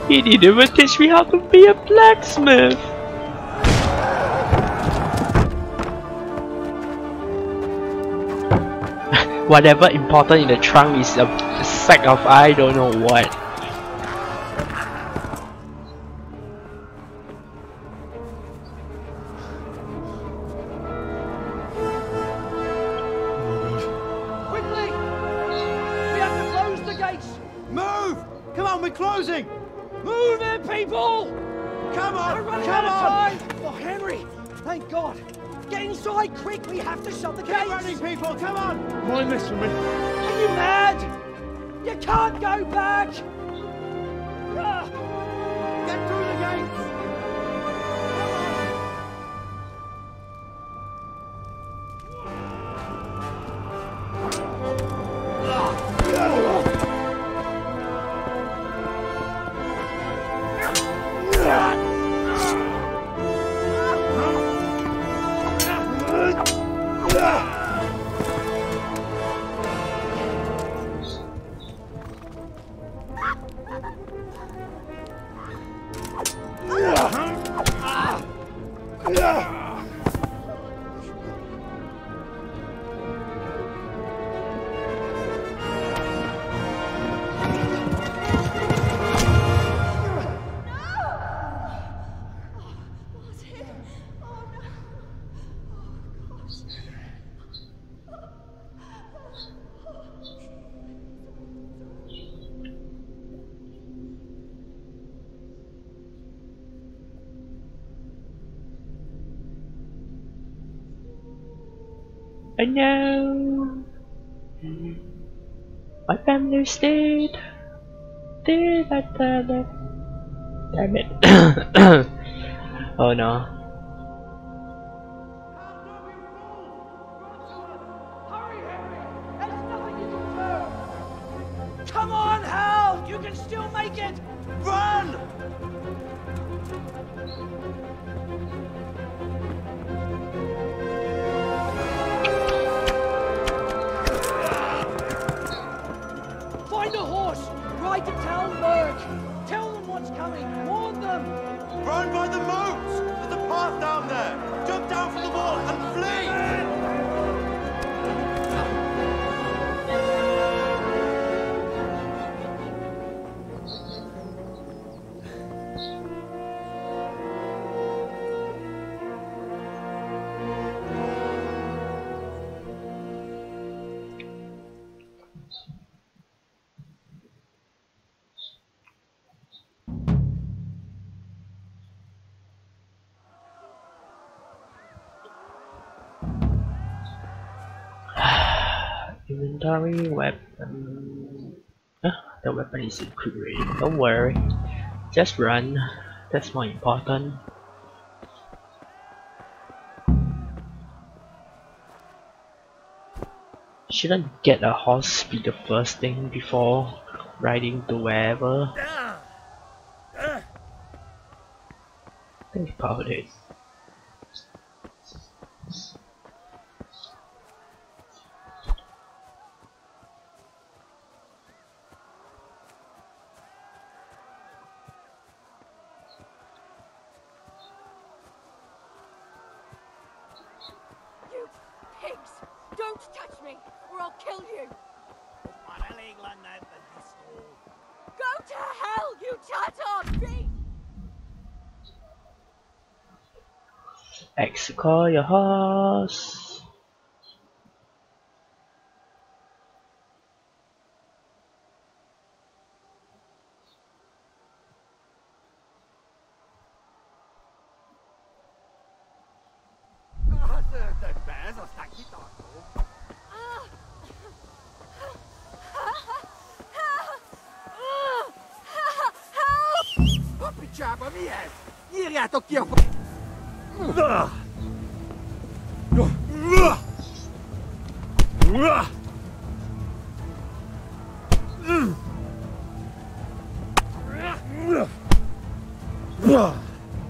S1: He didn't even teach me how to be a blacksmith. whatever important in the trunk is a sack of I don't know what.
S12: Quickly! We have to close the gates!
S10: Move! Come on, we're closing!
S12: Move it, people!
S10: Come on!
S12: We're running
S10: Come
S12: out
S10: on!
S12: of time! Oh, Henry! Thank God! Get inside, quick! We have to shut the
S10: Get
S12: gates!
S10: running, people! Come on!
S11: Mind this for me.
S12: Are you mad? You can't go back! Ah.
S10: Get through the gates!
S1: I know my family's dead. Damn it. Oh no.
S12: Come on, Hal! You can still make it! Run! Find a horse! Ride to Talmberg! Tell them what's coming! Warn them!
S10: Run by the moats! There's a path down there! Jump down from the wall and flee!
S1: Inventory, weapon. The weapon is equipped ready. Don't worry. Just run. That's more important. Shouldn't get a horse be the first thing before riding to wherever. Think about it.
S22: You pigs! Don't touch me, or I'll kill you! Go to hell, you Tatar beast!
S1: Call your horse.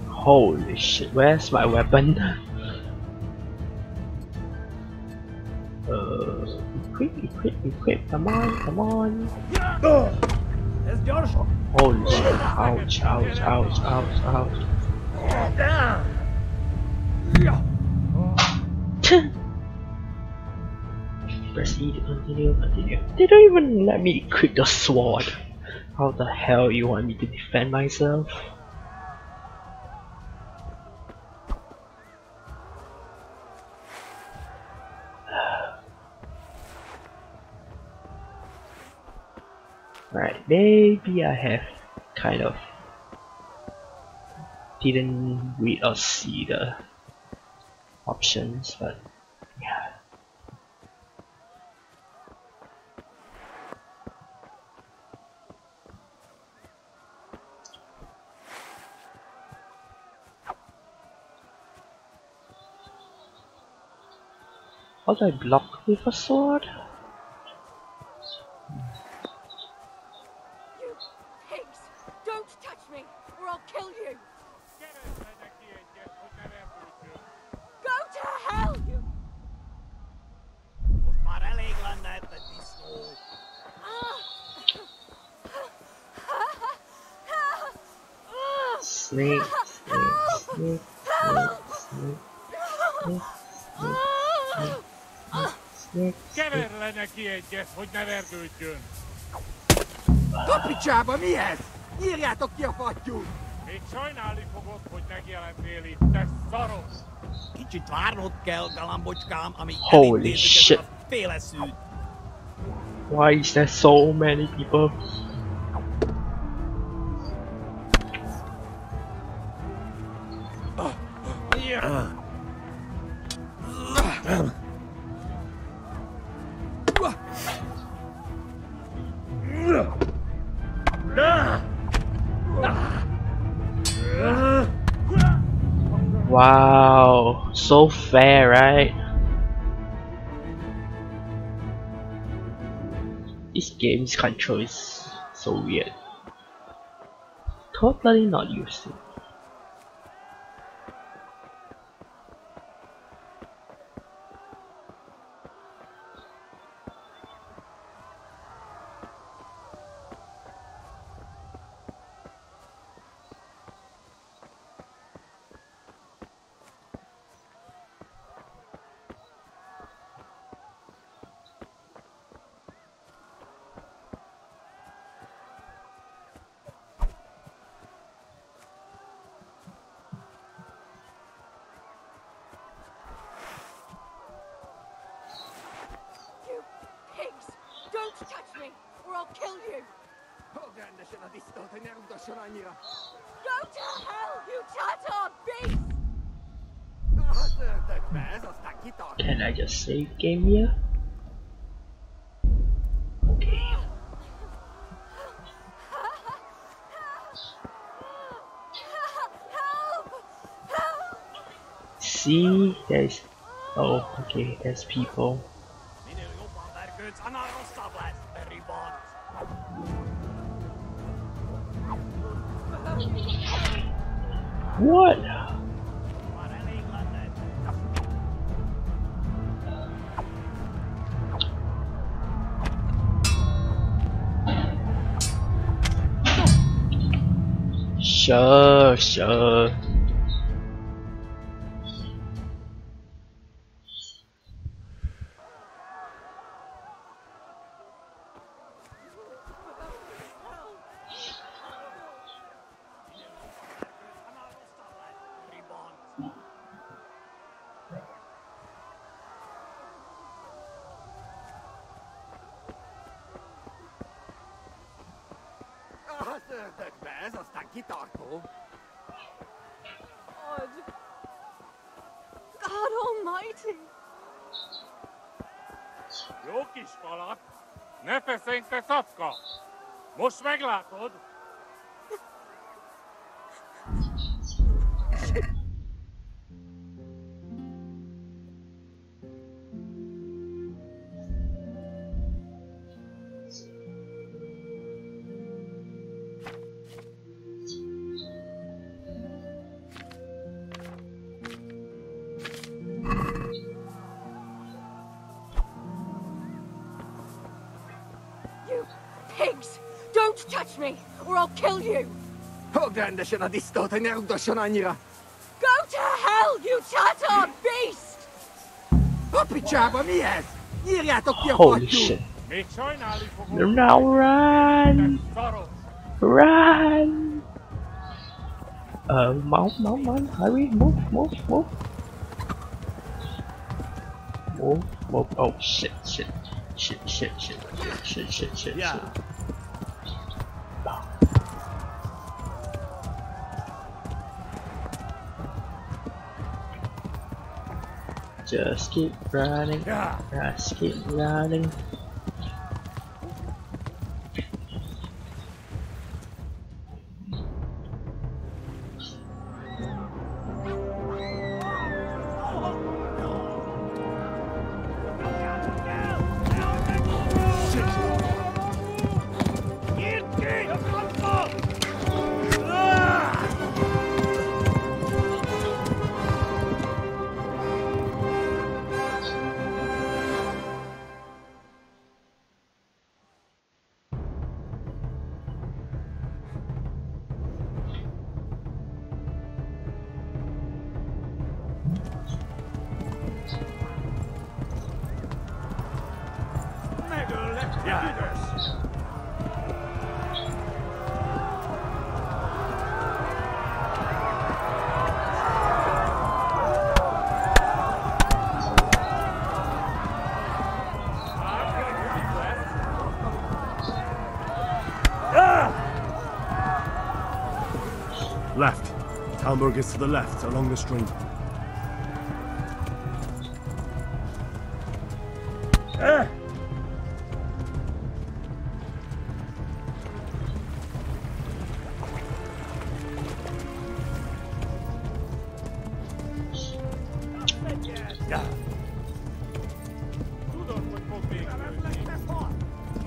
S1: Holy shit, where's my weapon? Equip, come on. Holy shit, ouch. Press E to continue, continue. They don't even let me equip the sword. How the hell you want me to defend myself? Right, maybe I have kind of didn't read or see the options, but yeah. How do I block with a sword?
S22: You pigs! Don't touch me, or I'll kill you! Go to hell, you...
S1: Snake, snake, snake, snake, snake, snake, snake, snake,
S8: Keverle neki egyet, hogy ne vergődjön! Kapicsába mi ez? Írjátok ki a fattyút! Még sajnálni fogod, hogy megjelentél itt, te szarok! Kicsit várnod kell, galambocskám, amíg
S1: holy shit!
S8: a féle szűt.
S1: Why is there so many people? Wow, so fair, right? This game's control is so weird. Totally not used to.
S22: Don't touch me, or I'll kill you!
S8: Hagyd rendesen a disztót, hogy ne rúgdasson annyira!
S22: Go to hell, you tatar beast!
S8: Szörtökbe, ez aztán kitart!
S1: Can I just save game here? Okay. See, there's... Oh, okay, there's people. What? Sure.
S8: Szörtökbe, ez aztán kitartó!
S22: God Almighty!
S8: Jó kis falat! Ne feszengj, te szapka! Most meglátod!
S22: Pigs! Don't touch me, or I'll kill you!
S8: Hagyd rendesen a disztót, hogy ne rúgdasson annyira!
S22: Go to hell, you tatar beast!
S8: A picsába mi ez?
S1: Holy shit. Now run! Run! Mount, hurry, move. Move. Oh shit. Just keep running. Just keep running.
S5: Left. Talmberg is to the left, along the stream.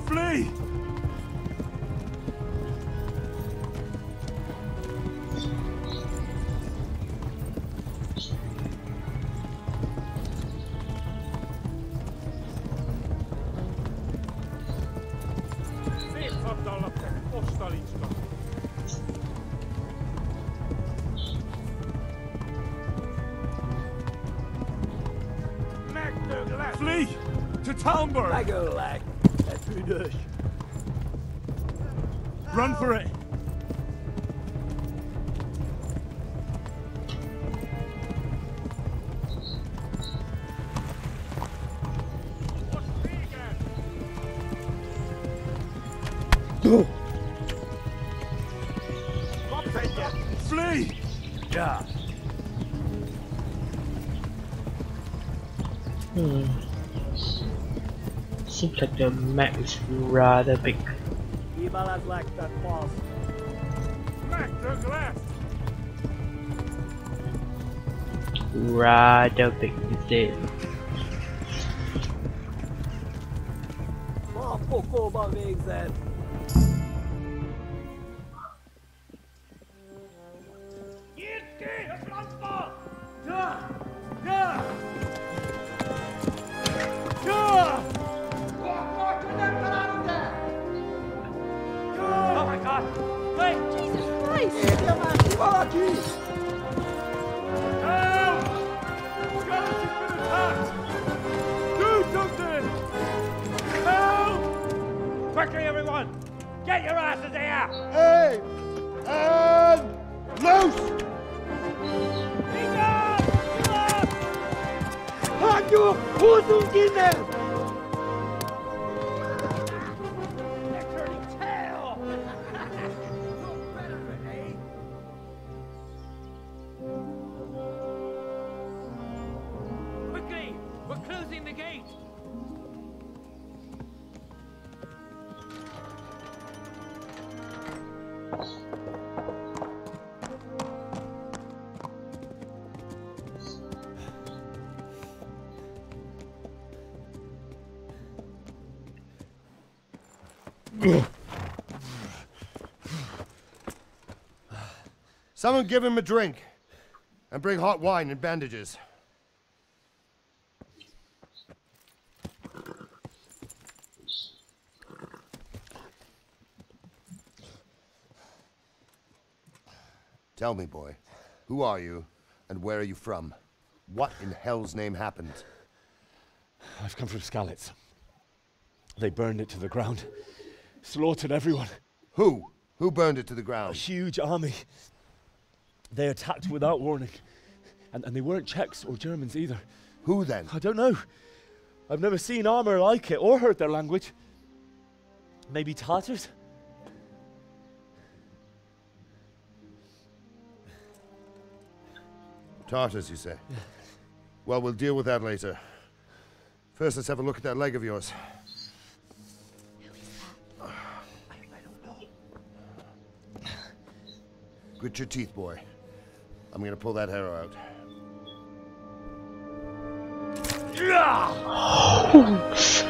S5: Flee! Flee! To Talmberg! Run for it! Flee! Yeah.
S1: Seems like the map is rather big. Rather big instead.
S12: Oh my god! Wait! Jesus Christ!
S5: Help! Garrison been attacked! Do something! Help!
S12: Quickly, everyone! Get your asses here!
S20: Hey! And loose!
S12: Hanju! Husungine! They're turning tail! Quickly! We're closing the gate!
S20: Someone give him a drink. And bring hot wine and bandages. Tell me, boy, who are you, and where are you from? What in hell's name happened?
S14: I've come from Skalitz. They burned it to the ground. Slaughtered everyone.
S20: Who? Who burned it to the ground?
S14: A huge army. They attacked without warning. And they weren't Czechs or Germans either.
S20: Who then?
S14: I don't know. I've never seen armor like it or heard their language. Maybe Tatars?
S20: Tartars, you say? Well, we'll deal with that later. First, let's have a look at that leg of yours. Grit your teeth, boy. I'm gonna pull that arrow out.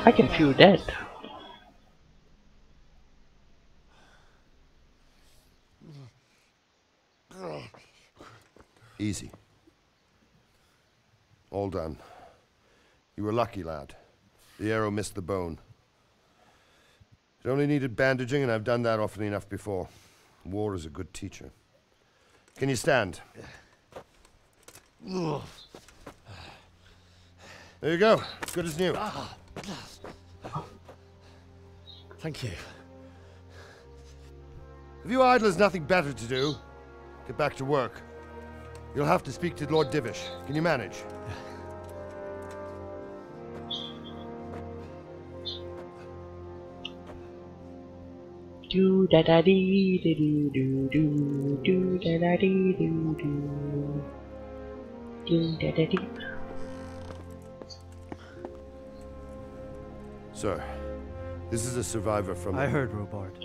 S1: I can feel that.
S20: Easy. All done. You were lucky, lad. The arrow missed the bone. It only needed bandaging, and I've done that often enough before. War is a good teacher. Can you stand? There you go. Good as new.
S14: Thank you.
S20: If you idlers nothing better to do, get back to work. You'll have to speak to Lord Divish. Can you manage?
S1: Do da da dee do do do do da da dee do do do da da dee.
S20: Sir, this is a survivor from...
S9: I heard, Robard.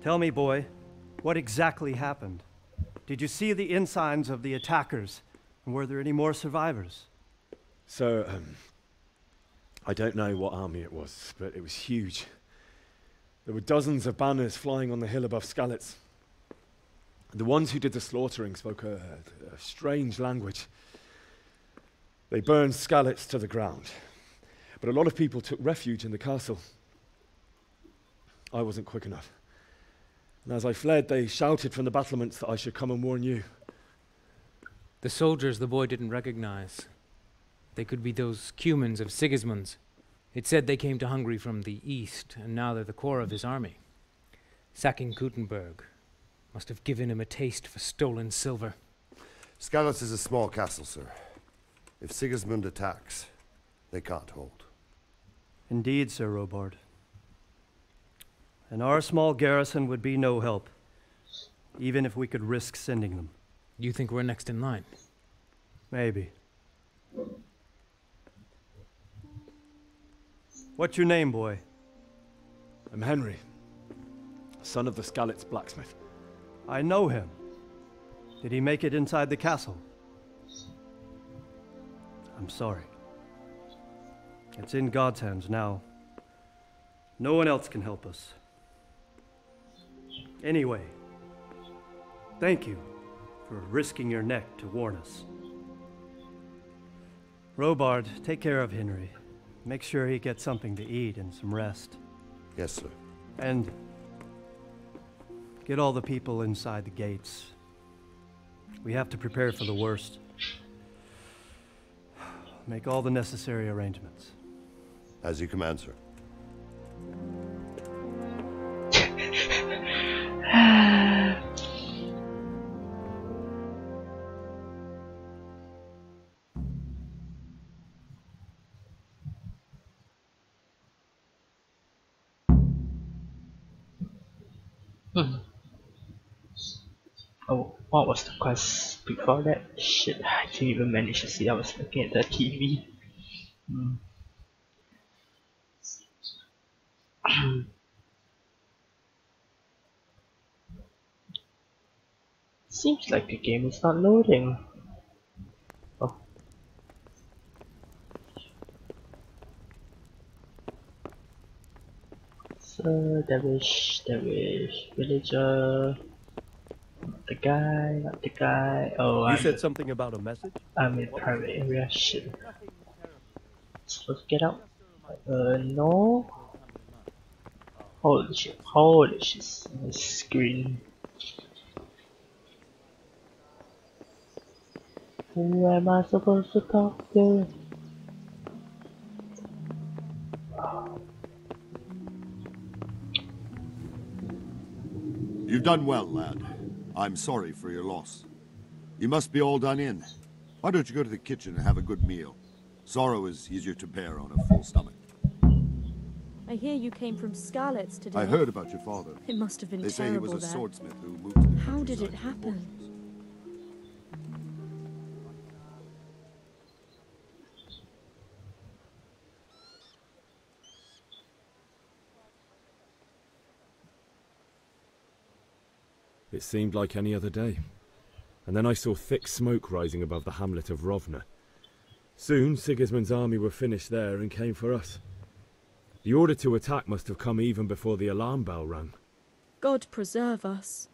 S9: Tell me, boy, what exactly happened? Did you see the ensigns of the attackers? And were there any more survivors?
S14: So, I don't know what army it was, but it was huge. There were dozens of banners flying on the hill above Skalitz. The ones who did the slaughtering spoke a strange language. They burned Skalitz to the ground, but a lot of people took refuge in the castle. I wasn't quick enough. And as I fled, they shouted from the battlements that I should come and warn you.
S13: The soldiers the boy didn't recognize. They could be those Cumans of Sigismund's. It said they came to Hungary from the east, and now they're the core of his army. Sacking Gutenberg must have given him a taste for stolen silver.
S20: Skalitz is a small castle, sir. If Sigismund attacks, they can't hold.
S9: Indeed, Sir Robard. And our small garrison would be no help, even if we could risk sending them.
S13: You think we're next in line?
S9: Maybe. What's your name, boy?
S14: I'm Henry, son of the Skalitz blacksmith.
S9: I know him. Did he make it inside the castle? I'm sorry. It's in God's hands now. No one else can help us. Anyway, thank you for risking your neck to warn us. Robard, take care of Henry. Make sure he gets something to eat and some rest.
S20: Yes, sir.
S9: And get all the people inside the gates. We have to prepare for the worst. Make all the necessary arrangements.
S20: As you command, sir.
S1: Oh, what was the quest before that? Shit, I didn't even manage to see. I was looking at the TV. Seems like the game is not loading. Oh. So, Dervish, villager. Not the guy. Oh,
S9: You said something about a message?
S1: I'm in private area. Shit. Supposed to get out? No. Holy shit! My screen. Who am I supposed to talk to?
S15: You've done well, lad. I'm sorry for your loss. You must be all done in. Why don't you go to the kitchen and have a good meal? Sorrow is easier to bear on a full stomach.
S17: I hear you came from Scarlet's today.
S15: I heard about your father.
S17: It must have been
S15: They say he was
S17: terrible
S15: a
S17: there.
S15: swordsmith who moved to the
S17: How did
S15: countryside
S17: it
S15: for
S17: happen?
S4: It seemed like any other day. And then I saw thick smoke rising above the hamlet of Rovna. Soon Sigismund's army were finished there and came for us. The order to attack must have come even before the alarm bell rang.
S17: God preserve us.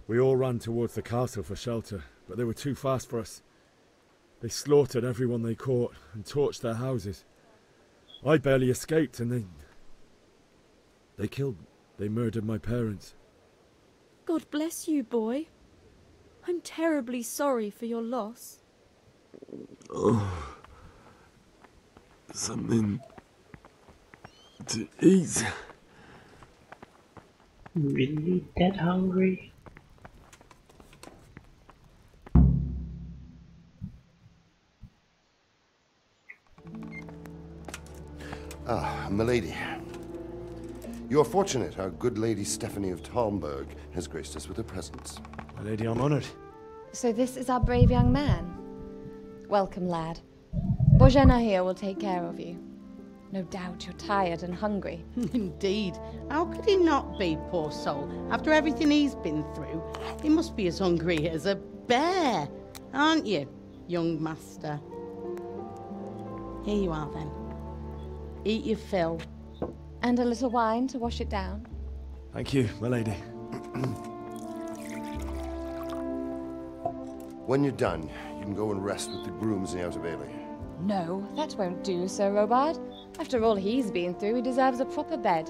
S4: We all ran towards the castle for shelter, but they were too fast for us. They slaughtered everyone they caught and torched their houses. I barely escaped, and they murdered my parents.
S17: God bless you, boy. I'm terribly sorry for your loss.
S23: Oh, something to eat.
S1: Really that hungry?
S20: Ah, milady. You are fortunate our good lady Stephanie of Talmberg has graced us with her presence.
S4: My lady, I'm honoured.
S24: So this is our brave young man. Welcome, lad. Bozhena here will take care of you. No doubt you're tired and hungry.
S19: Indeed. How could he not be, poor soul? After everything he's been through, he must be as hungry as a bear, aren't you, young master? Here you are, then. Eat your fill.
S24: And a little wine to wash it down.
S4: Thank you, my lady.
S20: When you're done, you can go and rest with the grooms in the Outer Bailey.
S24: No, that won't do, Sir Robard. After all he's been through, he deserves a proper bed.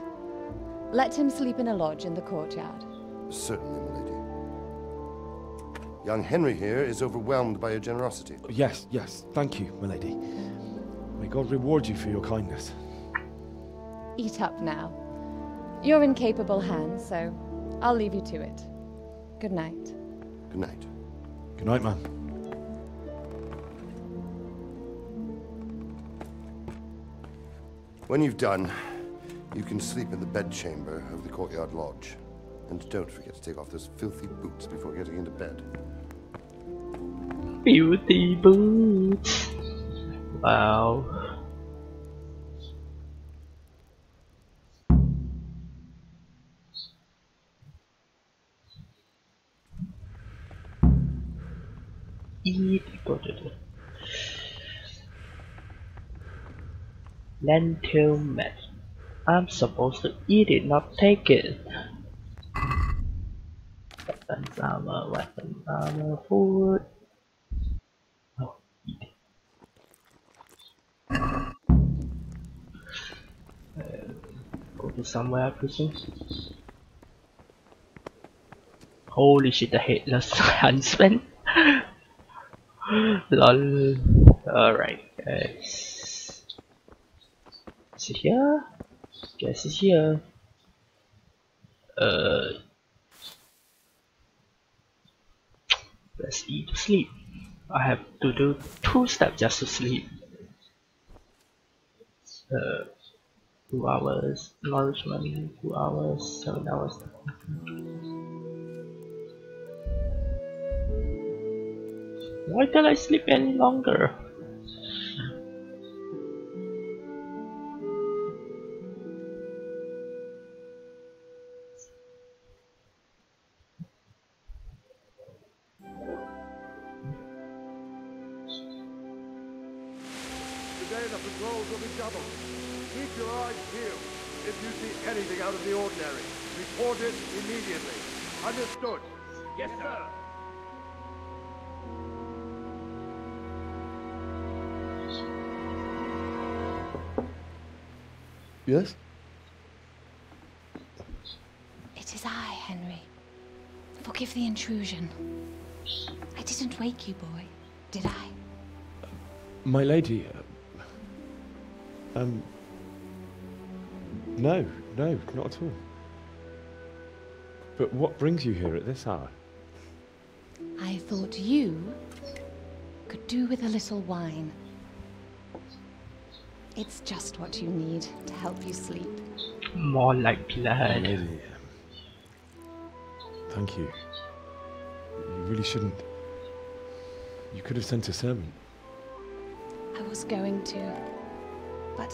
S24: Let him sleep in a lodge in the courtyard.
S20: Certainly, milady. Young Henry here is overwhelmed by your generosity.
S4: Yes, thank you, my lady. May God reward you for your kindness.
S24: Eat up now. You're in capable hands, so I'll leave you to it. Good night.
S20: Good night.
S4: Good night, man.
S20: When you've done, you can sleep in the bedchamber of the courtyard lodge. And don't forget to take off those filthy boots before getting into bed.
S1: Filthy boots. Wow. Eat potato. Lentil mat. I'm supposed to eat it, not take it. Weapons armor, food. Oh, eat it. Go to somewhere, I presume. Holy shit, the headless huntsman. Lol. Alright, guys. Is it here? Guess it's here. Let's eat to sleep. I have to do 2 steps just to sleep. 2 hours nourishment, 2 hours, 7 hours. Why can't I sleep any longer?
S25: Today the patrols will be doubled. Keep your eyes peeled. If you see anything out of the ordinary, report it immediately. Understood? Yes, sir. Yes?
S24: It is I, Henry. Forgive the intrusion. I didn't wake you, boy, did I?
S4: My lady,
S14: No, not at all. But what brings you here at this hour?
S24: I thought you could do with a little wine. It's just what you need to help you sleep.
S1: More like blood.
S14: Lady, thank you. You really shouldn't. You could have sent a servant.
S24: I was going to, but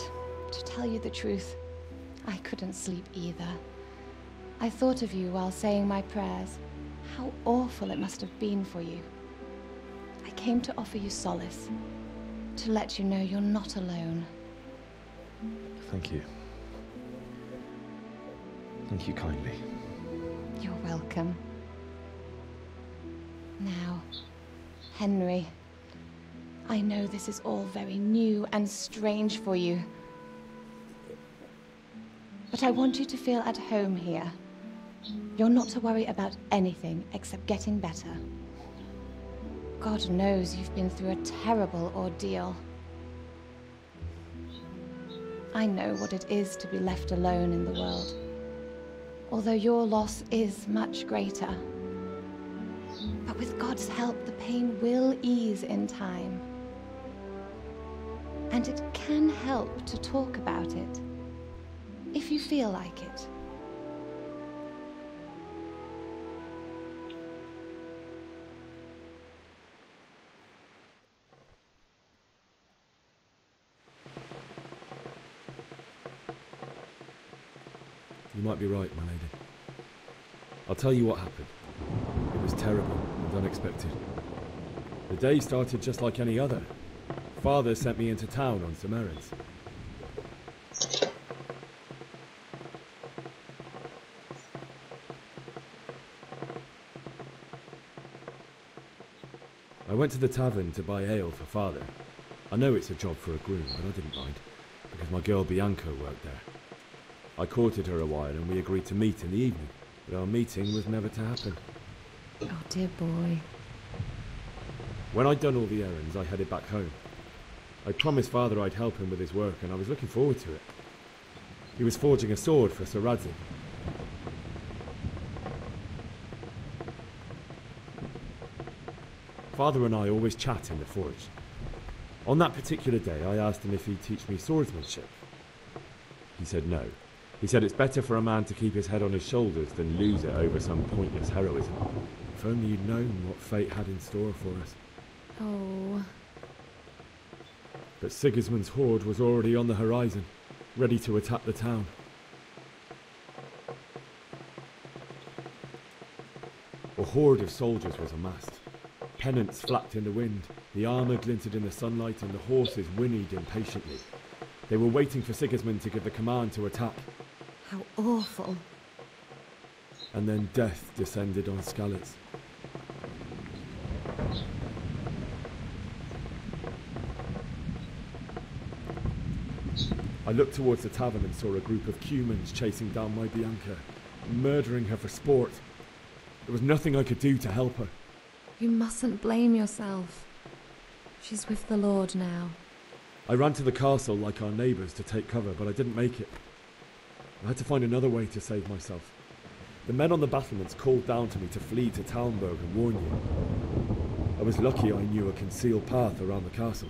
S24: to tell you the truth, I couldn't sleep either. I thought of you while saying my prayers. How awful it must have been for you. I came to offer you solace, to let you know you're not alone.
S14: Thank you. Thank you kindly.
S24: You're welcome. Now, Henry, I know this is all very new and strange for you, but I want you to feel at home here. You're not to worry about anything except getting better. God knows you've been through a terrible ordeal. I know what it is to be left alone in the world, although your loss is much greater. But with God's help, the pain will ease in time. And it can help to talk about it, if you feel like it.
S4: You might be right, my lady. I'll tell you what happened. It was terrible and unexpected. The day started just like any other. Father sent me into town on some errands. I went to the tavern to buy ale for Father. I know it's a job for a groom, but I didn't mind, because my girl Bianca worked there. I courted her a while and we agreed to meet in the evening, but our meeting was never to happen.
S24: Oh, dear boy.
S4: When I'd done all the errands, I headed back home. I promised Father I'd help him with his work, and I was looking forward to it. He was forging a sword for Sir Radzig. Father and I always chat in the forge. On that particular day, I asked him if he'd teach me swordsmanship. He said no. He said it's better for a man to keep his head on his shoulders than lose it over some pointless heroism. If only you'd known what fate had in store for us.
S24: Oh.
S4: But Sigismund's horde was already on the horizon, ready to attack the town. A horde of soldiers was amassed. Pennants flapped in the wind, the armour glinted in the sunlight, and the horses whinnied impatiently. They were waiting for Sigismund to give the command to attack.
S24: How awful.
S4: And then death descended on Skalitz. I looked towards the tavern and saw a group of Cumans chasing down my Bianca, murdering her for sport. There was nothing I could do to help her.
S24: You mustn't blame yourself. She's with the Lord now.
S4: I ran to the castle like our neighbours to take cover, but I didn't make it. I had to find another way to save myself. The men on the battlements called down to me to flee to Talmberg and warn you. I was lucky I knew a concealed path around the castle.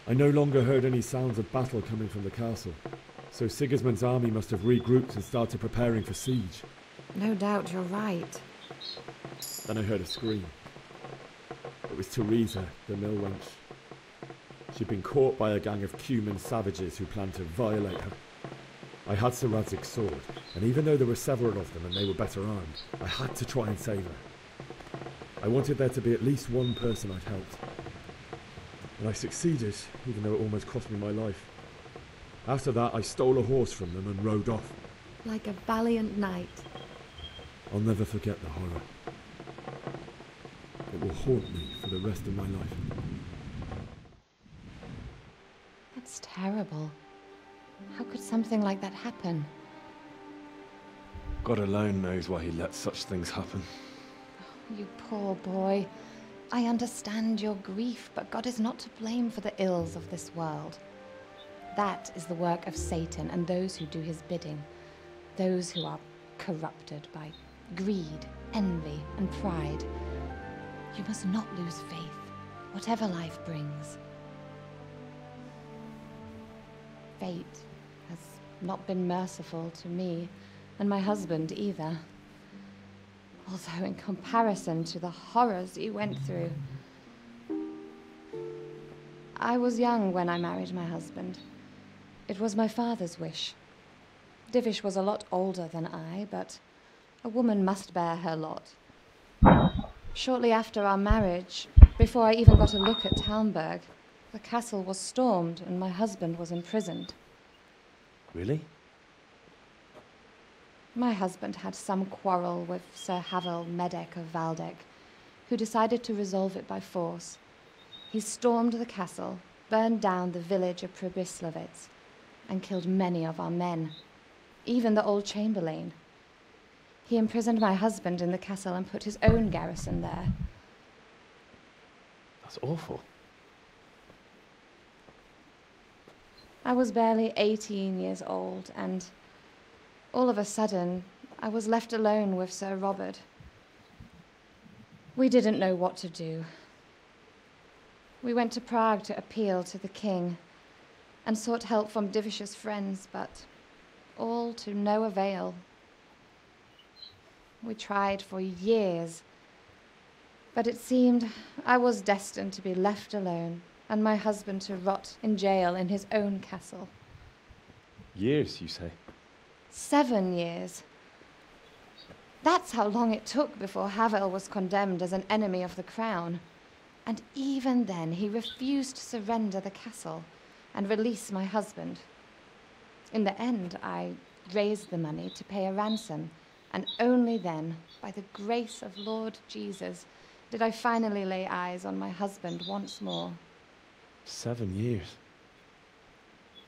S4: I no longer heard any sounds of battle coming from the castle, so Sigismund's army must have regrouped and started preparing for siege.
S24: No doubt you're right.
S4: Then I heard a scream. It was Teresa, the mill wench. She'd been caught by a gang of Cuman savages who planned to violate her. I had Sir Radzig's sword, and even though there were several of them and they were better armed, I had to try and save her. I wanted there to be at least one person I'd helped. And I succeeded, even though it almost cost me my life. After that, I stole a horse from them and rode off.
S24: Like a valiant knight.
S4: I'll never forget the horror. It will haunt me for the rest of my life.
S24: That's terrible. How could something like that happen?
S14: God alone knows why he lets such things happen.
S24: You poor boy. I understand your grief, but God is not to blame for the ills of this world. That is the work of Satan and those who do his bidding, those who are corrupted by greed, envy, and pride. You must not lose faith, whatever life brings. Fate has not been merciful to me and my husband either. Although in comparison to the horrors you went through. I was young when I married my husband. It was my father's wish. Divish was a lot older than I, but a woman must bear her lot. Shortly after our marriage, before I even got a look at Talmberg, the castle was stormed and my husband was imprisoned.
S14: Really?
S24: My husband had some quarrel with Sir Havel Medek of Valdek, who decided to resolve it by force. He stormed the castle, burned down the village of Pribyslavitz, and killed many of our men, even the old chamberlain. He imprisoned my husband in the castle and put his own garrison there.
S14: That's awful.
S24: I was barely 18 years old, and all of a sudden, I was left alone with Sir Robert. We didn't know what to do. We went to Prague to appeal to the king and sought help from Divish's friends, but all to no avail. We tried for years, but it seemed I was destined to be left alone and my husband to rot in jail in his own castle.
S14: Years, you say?
S24: 7 years. That's how long it took before Havel was condemned as an enemy of the crown. And even then, he refused to surrender the castle and release my husband. In the end, I raised the money to pay a ransom, and only then, by the grace of Lord Jesus, did I finally lay eyes on my husband once more.
S14: 7 years?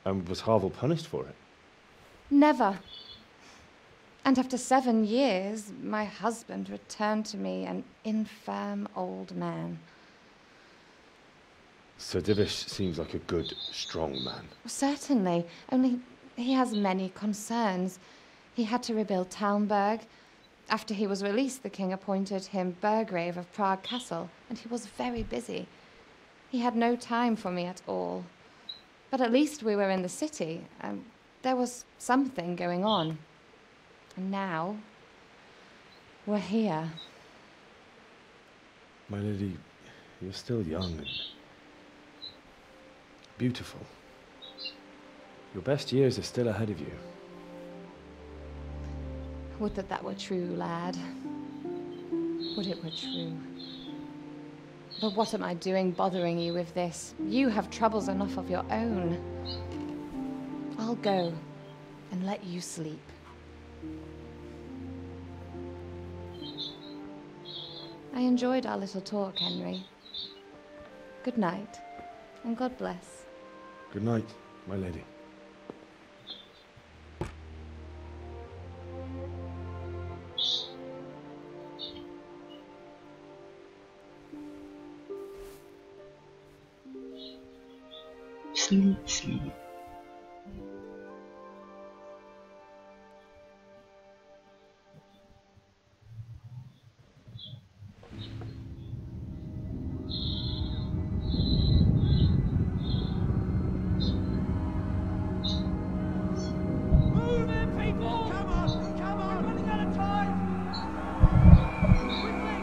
S14: And was Havel punished for it?
S24: Never. And after 7 years, my husband returned to me an infirm old man.
S14: Sir Divish seems like a good, strong man.
S24: Certainly, only he has many concerns. He had to rebuild Talmberg. After he was released, the king appointed him Burgrave of Prague Castle, and he was very busy. He had no time for me at all. But at least we were in the city, and there was something going on. And now, we're here.
S14: My lady, you're still young and beautiful. Your best years are still ahead of you.
S24: Would that that were true, lad. Would it were true. But what am I doing bothering you with this? You have troubles enough of your own. I'll go and let you sleep. I enjoyed our little talk, Henry. Good night, and God bless.
S14: Good night, my lady.
S1: Sleep, sleep.
S12: Move in, people! Come on! Come on! We're running out of time! Quickly!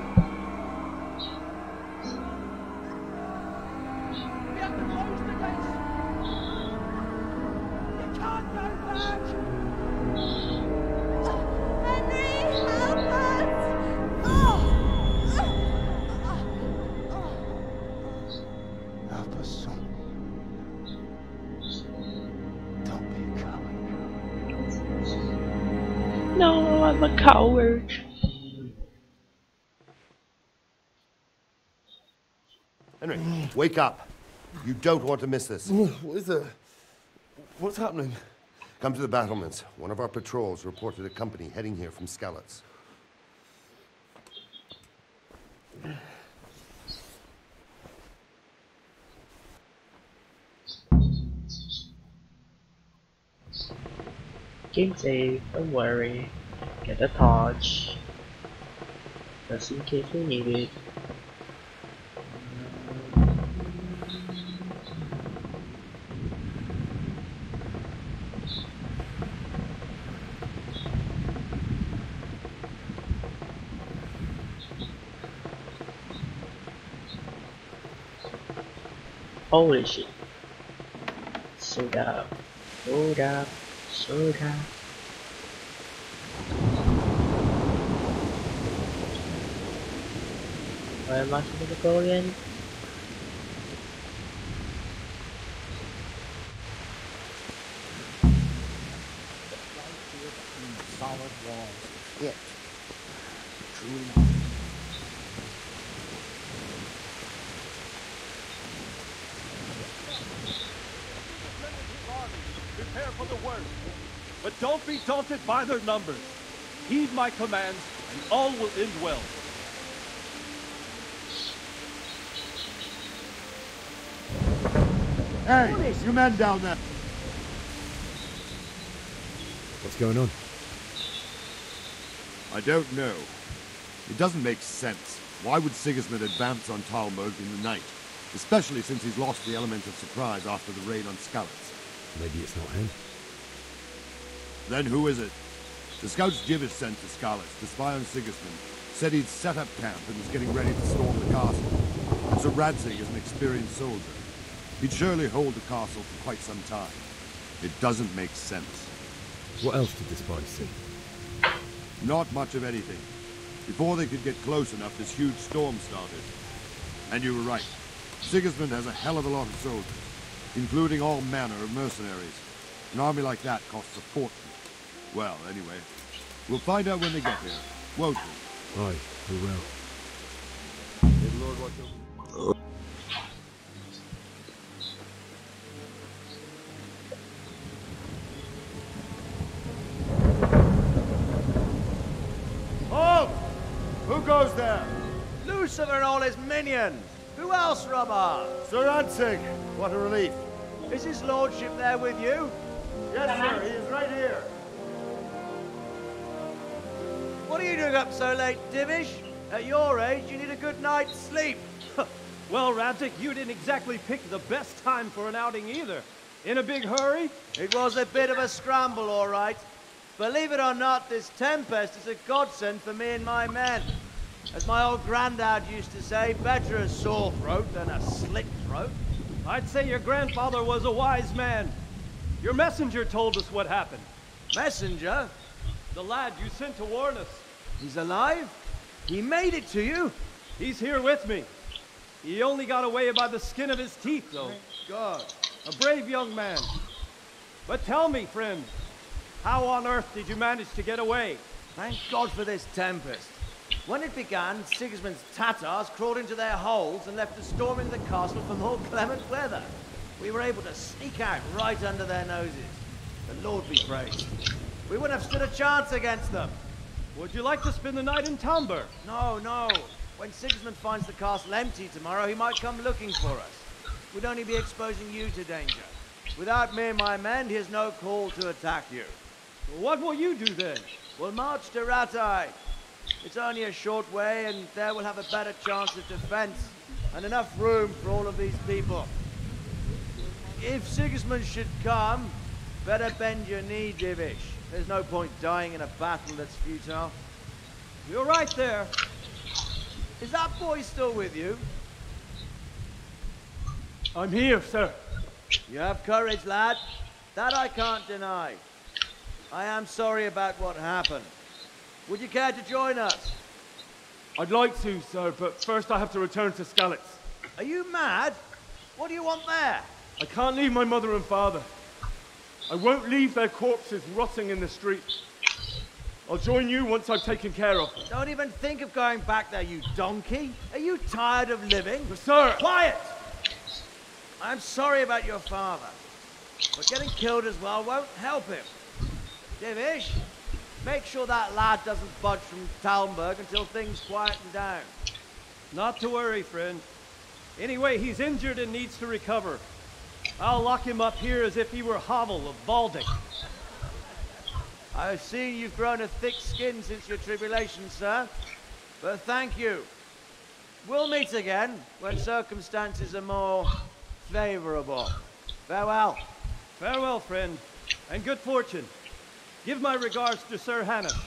S12: We have to close the gates! You can't go back!
S22: Henry, help
S14: Help us, son. Don't be a coward.
S1: No, I'm a coward.
S15: Henry, wake up. You don't want to miss this.
S20: What is it? What's happening?
S15: Come to the battlements. One of our patrols reported a company heading here from Skalitz.
S1: Game save, don't worry. Get a torch. Just in case we need it. Holy shit. Soda. Soda. Soda. Where am I supposed to go again?
S8: Solid walls. It. True.
S2: Prepare for the worst. But don't be daunted by their numbers. Heed my commands, and all will end well.
S15: Hey, you men down there.
S4: What's going on?
S15: I don't know. It doesn't make sense. Why would Sigismund advance on Talmberg in the night? Especially since he's lost the element of surprise after the raid on Skalitz.
S4: Maybe it's not him.
S15: Then who is it? The scouts Jivish sent to Skalitz to spy on Sigismund said he'd set up camp and was getting ready to storm the castle. And so Radzig is an experienced soldier. He'd surely hold the castle for quite some time. It doesn't make sense.
S4: What else did the spies see?
S15: Not much of anything. Before they could get close enough, this huge storm started. And you were right. Sigismund has a hell of a lot of soldiers, including all manner of mercenaries. An army like that costs a fortune. Well, anyway, we'll find out when they get here, won't we?
S4: Aye, we will.
S15: May Lord watch over.
S10: Halt! Who goes there? Lucifer and all his minions. Who else, Robber?
S20: Sir Radzig, what a relief.
S10: Is his lordship there with you?
S20: Yes, sir, he is right here.
S10: What are you doing up so late, Divish? At your age, you need a good night's sleep.
S2: Well, Radzig, you didn't exactly pick the best time for an outing either. In a big hurry?
S10: It was a bit of a scramble, all right. Believe it or not, this tempest is a godsend for me and my men. As my old granddad used to say, better a sore throat than a slit throat.
S2: I'd say your grandfather was a wise man. Your messenger told us what happened.
S10: Messenger?
S2: The lad you sent to warn us.
S10: He's alive? He made it to you?
S2: He's here with me. He only got away by the skin of his teeth, though.
S10: God.
S2: A brave young man. But tell me, friend, how on earth did you manage to get away?
S10: Thank God for this tempest. When it began, Sigismund's Tatars crawled into their holes and left us storming the castle for more clement weather. We were able to sneak out right under their noses. The Lord be praised. We wouldn't have stood a chance against them.
S2: Would you like to spend the night in Talmberg?
S10: No, no. When Sigismund finds the castle empty tomorrow, he might come looking for us. We'd only be exposing you to danger. Without me and my men, he has no call to attack you.
S2: What will you do then?
S10: We'll march to Ratai. It's only a short way, and there we'll have a better chance of defense, and enough room for all of these people. If Sigismund should come, better bend your knee, Divish. There's no point dying in a battle that's futile.
S2: You're right there.
S10: Is that boy still with you?
S2: I'm here, sir.
S10: You have courage, lad. That I can't deny. I am sorry about what happened. Would you care to join us?
S2: I'd like to, sir, but first I have to return to Skalitz.
S10: Are you mad? What do you want there?
S2: I can't leave my mother and father. I won't leave their corpses rotting in the streets. I'll join you once I've taken care of them.
S10: Don't even think of going back there, you donkey. Are you tired of living?
S2: But sir!
S10: Quiet! I'm sorry about your father, but getting killed as well won't help him. Divish, make sure that lad doesn't budge from Talmberg until things quieten down.
S2: Not to worry, friend. Anyway, he's injured and needs to recover. I'll lock him up here as if he were Havel of Baldic.
S10: I've seen you've grown a thick skin since your tribulation, sir. But thank you. We'll meet again when circumstances are more favorable. Farewell.
S9: Farewell, friend, and good fortune. Give my regards to Sir Hanish.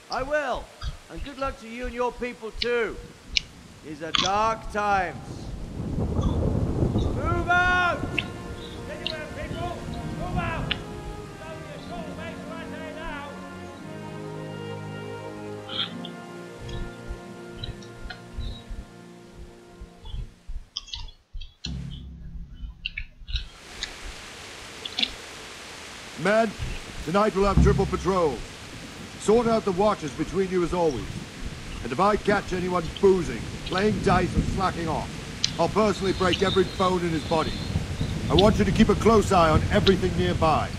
S10: I will, and good luck to you and your people too. These are dark times. Move out! Anywhere, people! Move out! It's only a short way to Rate now.
S15: Men, tonight we'll have triple patrols. Sort out the watches between you as always. And if I catch anyone boozing, playing dice or slacking off, I'll personally break every bone in his body. I want you to keep a close eye on everything nearby.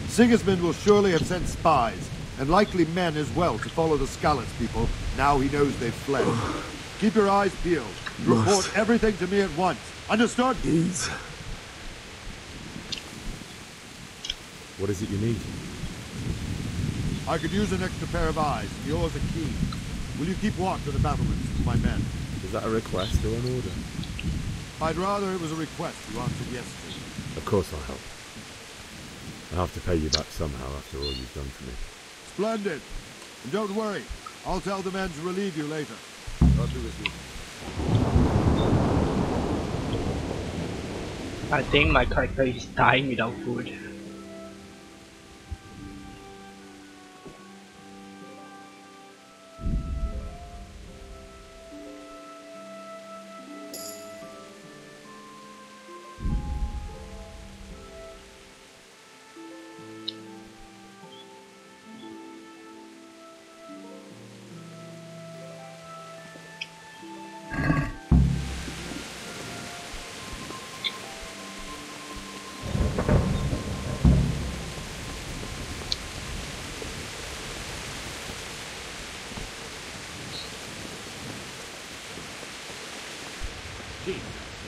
S15: Sigismund will surely have sent spies, and likely men as well, to follow the Skalitz people, now he knows they've fled. Keep your eyes peeled. Report everything to me at once. Understood?
S4: What is it you need?
S15: I could use an extra pair of eyes. Yours are keen. Will you keep watch of the battlements with my men?
S4: Is that a request or an order?
S15: I'd rather it was a request you answered yes to.
S4: Of course I'll help. I'll have to pay you back somehow after all you've done for me.
S15: Splendid. And don't worry. I'll tell the men to relieve you later. God be with you.
S1: I think my character is dying without food.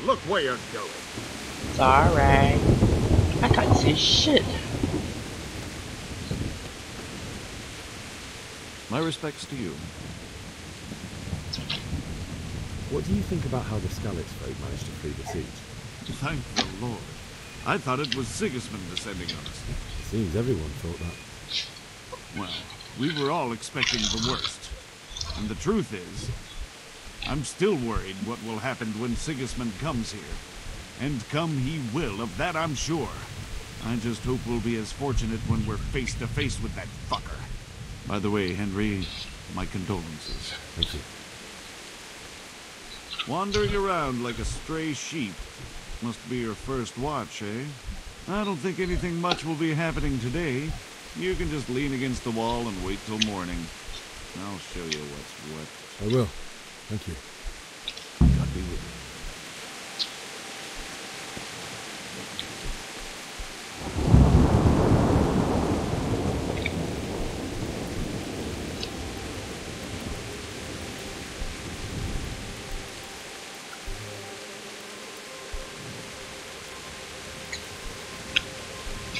S6: Look where you're going.
S1: Sorry. I can't see shit.
S7: My respects to you.
S4: What do you think about how the Skalitz folk managed to flee the siege?
S6: Thank the Lord. I thought it was Sigismund descending on us.
S4: It seems everyone thought that.
S6: Well, we were all expecting the worst. And the truth is, I'm still worried what will happen when Sigismund comes here. And come he will, of that I'm sure. I just hope we'll be as fortunate when we're face to face with that fucker. By the way, Henry, my condolences.
S4: Thank you.
S6: Wandering around like a stray sheep. Must be your first watch, eh? I don't think anything much will be happening today. You can just lean against the wall and wait till morning. I'll show you what's what.
S4: I will. Thank you.
S6: God be with you.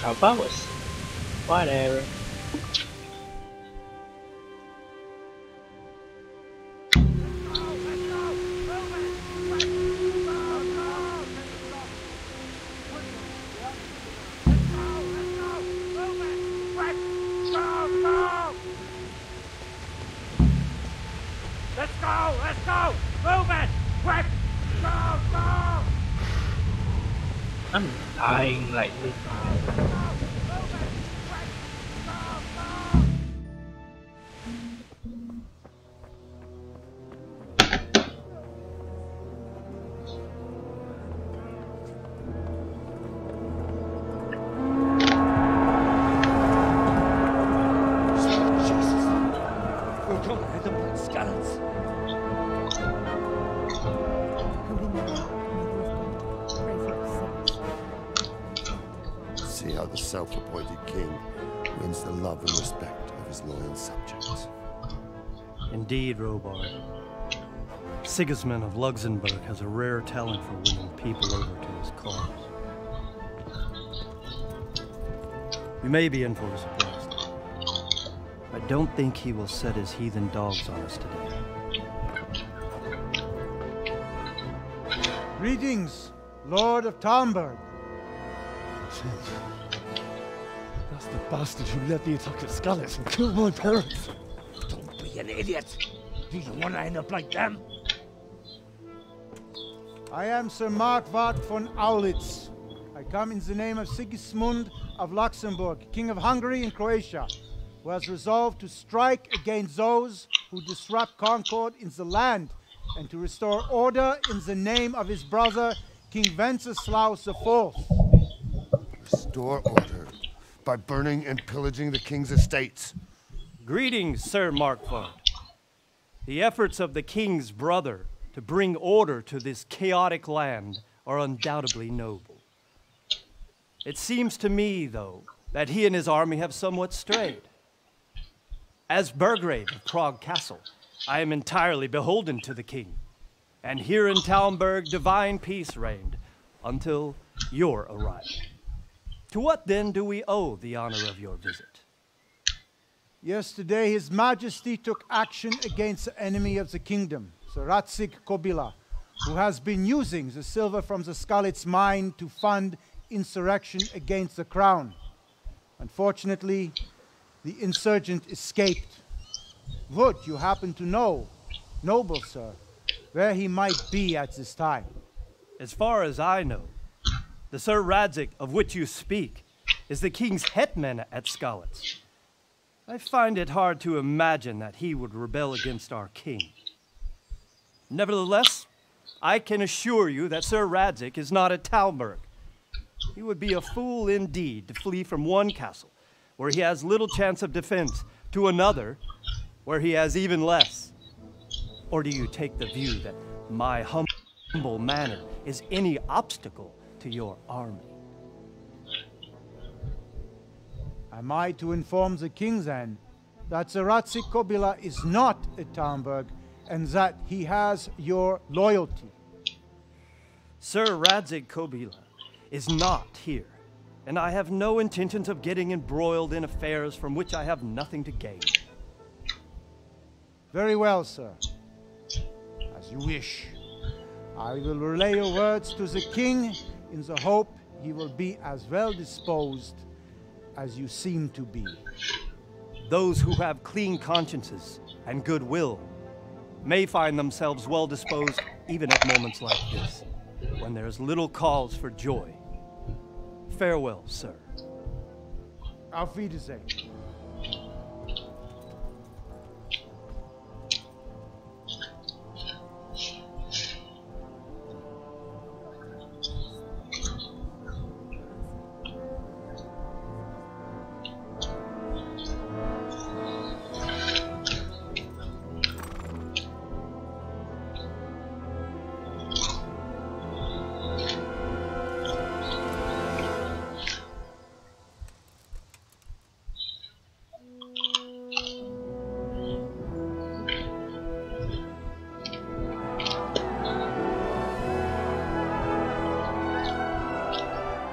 S1: How about us? Whatever.
S10: Let's go! Move it! Quick! Go! Go!
S1: I'm dying like this.
S20: See how the self-appointed king wins the love and respect of his loyal subjects.
S9: Indeed, Robard. Sigismund of Luxembourg has a rare talent for winning people over to his cause. We may be in for a surprise. I don't think he will set his heathen dogs on us today.
S3: Greetings, Lord of Talmberg.
S5: That's the bastard who led the attack at Skalitz and killed my parents.
S8: Don't be an idiot. Do you want to end up like them?
S3: I am Sir Markwart von Aulitz. I come in the name of Sigismund of Luxembourg, King of Hungary and Croatia, who has resolved to strike against those who disrupt concord in the land and to restore order in the name of his brother, King Wenceslaus IV.
S20: Restore order by burning and pillaging the king's estates.
S9: Greetings, Sir Markwart. The efforts of the king's brother to bring order to this chaotic land are undoubtedly noble. It seems to me, though, that he and his army have somewhat strayed. As Burgrave of Prague Castle, I am entirely beholden to the king, and here in Talmberg divine peace reigned until your arrival. To what then do we owe the honor of your visit?
S3: Yesterday, His Majesty took action against the enemy of the kingdom, Sir Radzig Kobyla, who has been using the silver from the Skalitz mine to fund insurrection against the crown. Unfortunately, the insurgent escaped. Would you happen to know, noble sir, where he might be at this time?
S9: As far as I know, the Sir Radzig of which you speak is the king's hetman at Skalitz. I find it hard to imagine that he would rebel against our king. Nevertheless, I can assure you that Sir Radzig is not at Talmberg. He would be a fool indeed to flee from one castle, where he has little chance of defense, to another, where he has even less. Or do you take the view that my humble manner is any obstacle to your army?
S3: Am I to inform the king then that Sir Radzig Kobyla is not at Talmberg and that he has your loyalty?
S9: Sir Radzig Kobyla is not here, and I have no intentions of getting embroiled in affairs from which I have nothing to gain.
S3: Very well, sir. As you wish. I will relay your words to the king in the hope he will be as well disposed as you seem to be.
S9: Those who have clean consciences and goodwill may find themselves well disposed even at moments like this, when there is little cause for joy. Farewell, sir.
S3: Auf Wiedersehen.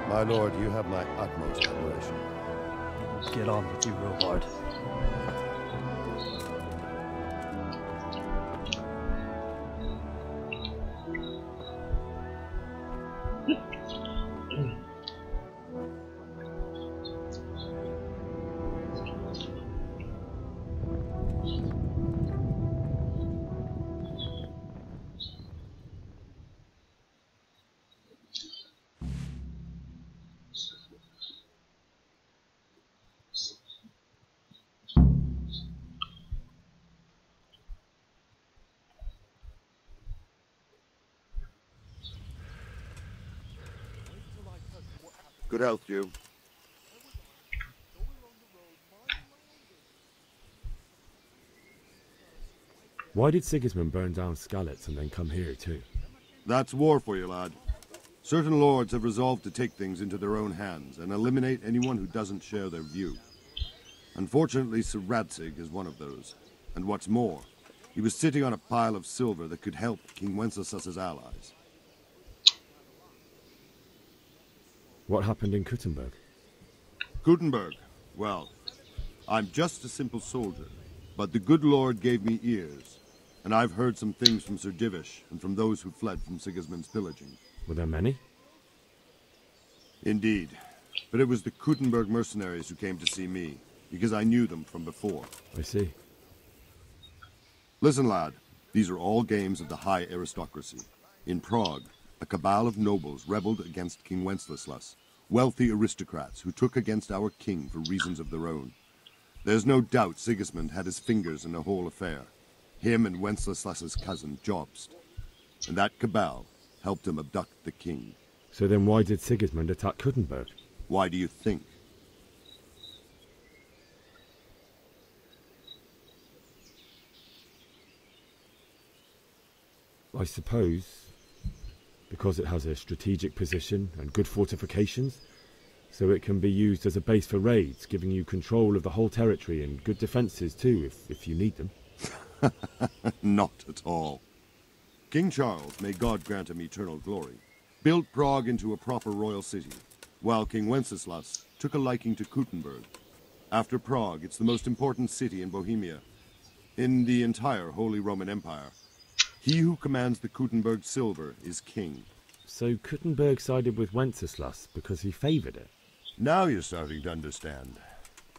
S20: My lord, you have my utmost admiration.
S9: Get on with you, Robard.
S15: Good health, you.
S4: Why did Sigismund burn down Skalitz and then come here too?
S15: That's war for you, lad. Certain lords have resolved to take things into their own hands and eliminate anyone who doesn't share their view. Unfortunately, Sir Radzig is one of those. And what's more, he was sitting on a pile of silver that could help King Wenceslas's allies.
S4: What happened in Kuttenberg?
S15: Kuttenberg? Well, I'm just a simple soldier, but the good Lord gave me ears, and I've heard some things from Sir Divish and from those who fled from Sigismund's pillaging.
S4: Were there many?
S15: Indeed. But it was the Kuttenberg mercenaries who came to see me, because I knew them from before.
S4: I see.
S15: Listen, lad. These are all games of the high aristocracy. In Prague, a cabal of nobles rebelled against King Wenceslas, wealthy aristocrats who took against our king for reasons of their own. There's no doubt Sigismund had his fingers in the whole affair. Him and Wenceslas's cousin, Jobst. And that cabal helped him abduct the king.
S4: So then why did Sigismund attack Kuttenberg?
S15: Why do you think?
S4: I suppose because it has a strategic position and good fortifications, so it can be used as a base for raids, giving you control of the whole territory and good defences too, if you need them.
S15: Not at all. King Charles, may God grant him eternal glory, built Prague into a proper royal city, while King Wenceslas took a liking to Kuttenberg. After Prague, it's the most important city in Bohemia, in the entire Holy Roman Empire. He who commands the Kuttenberg silver is king.
S4: So Kuttenberg sided with Wenceslas because he favoured it?
S15: Now you're starting to understand.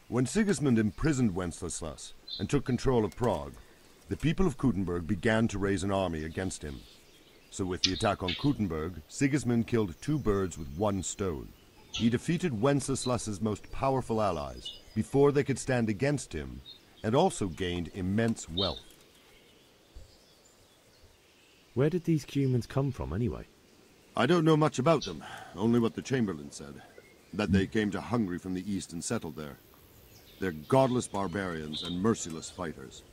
S15: When Sigismund imprisoned Wenceslas and took control of Prague, the people of Kuttenberg began to raise an army against him. So with the attack on Kuttenberg, Sigismund killed 2 birds with 1 stone. He defeated Wenceslas's most powerful allies before they could stand against him, and also gained immense wealth.
S4: Where did these humans come from, anyway?
S15: I don't know much about them, only what the Chamberlain said. That they came to Hungary from the east and settled there. They're godless barbarians and merciless fighters.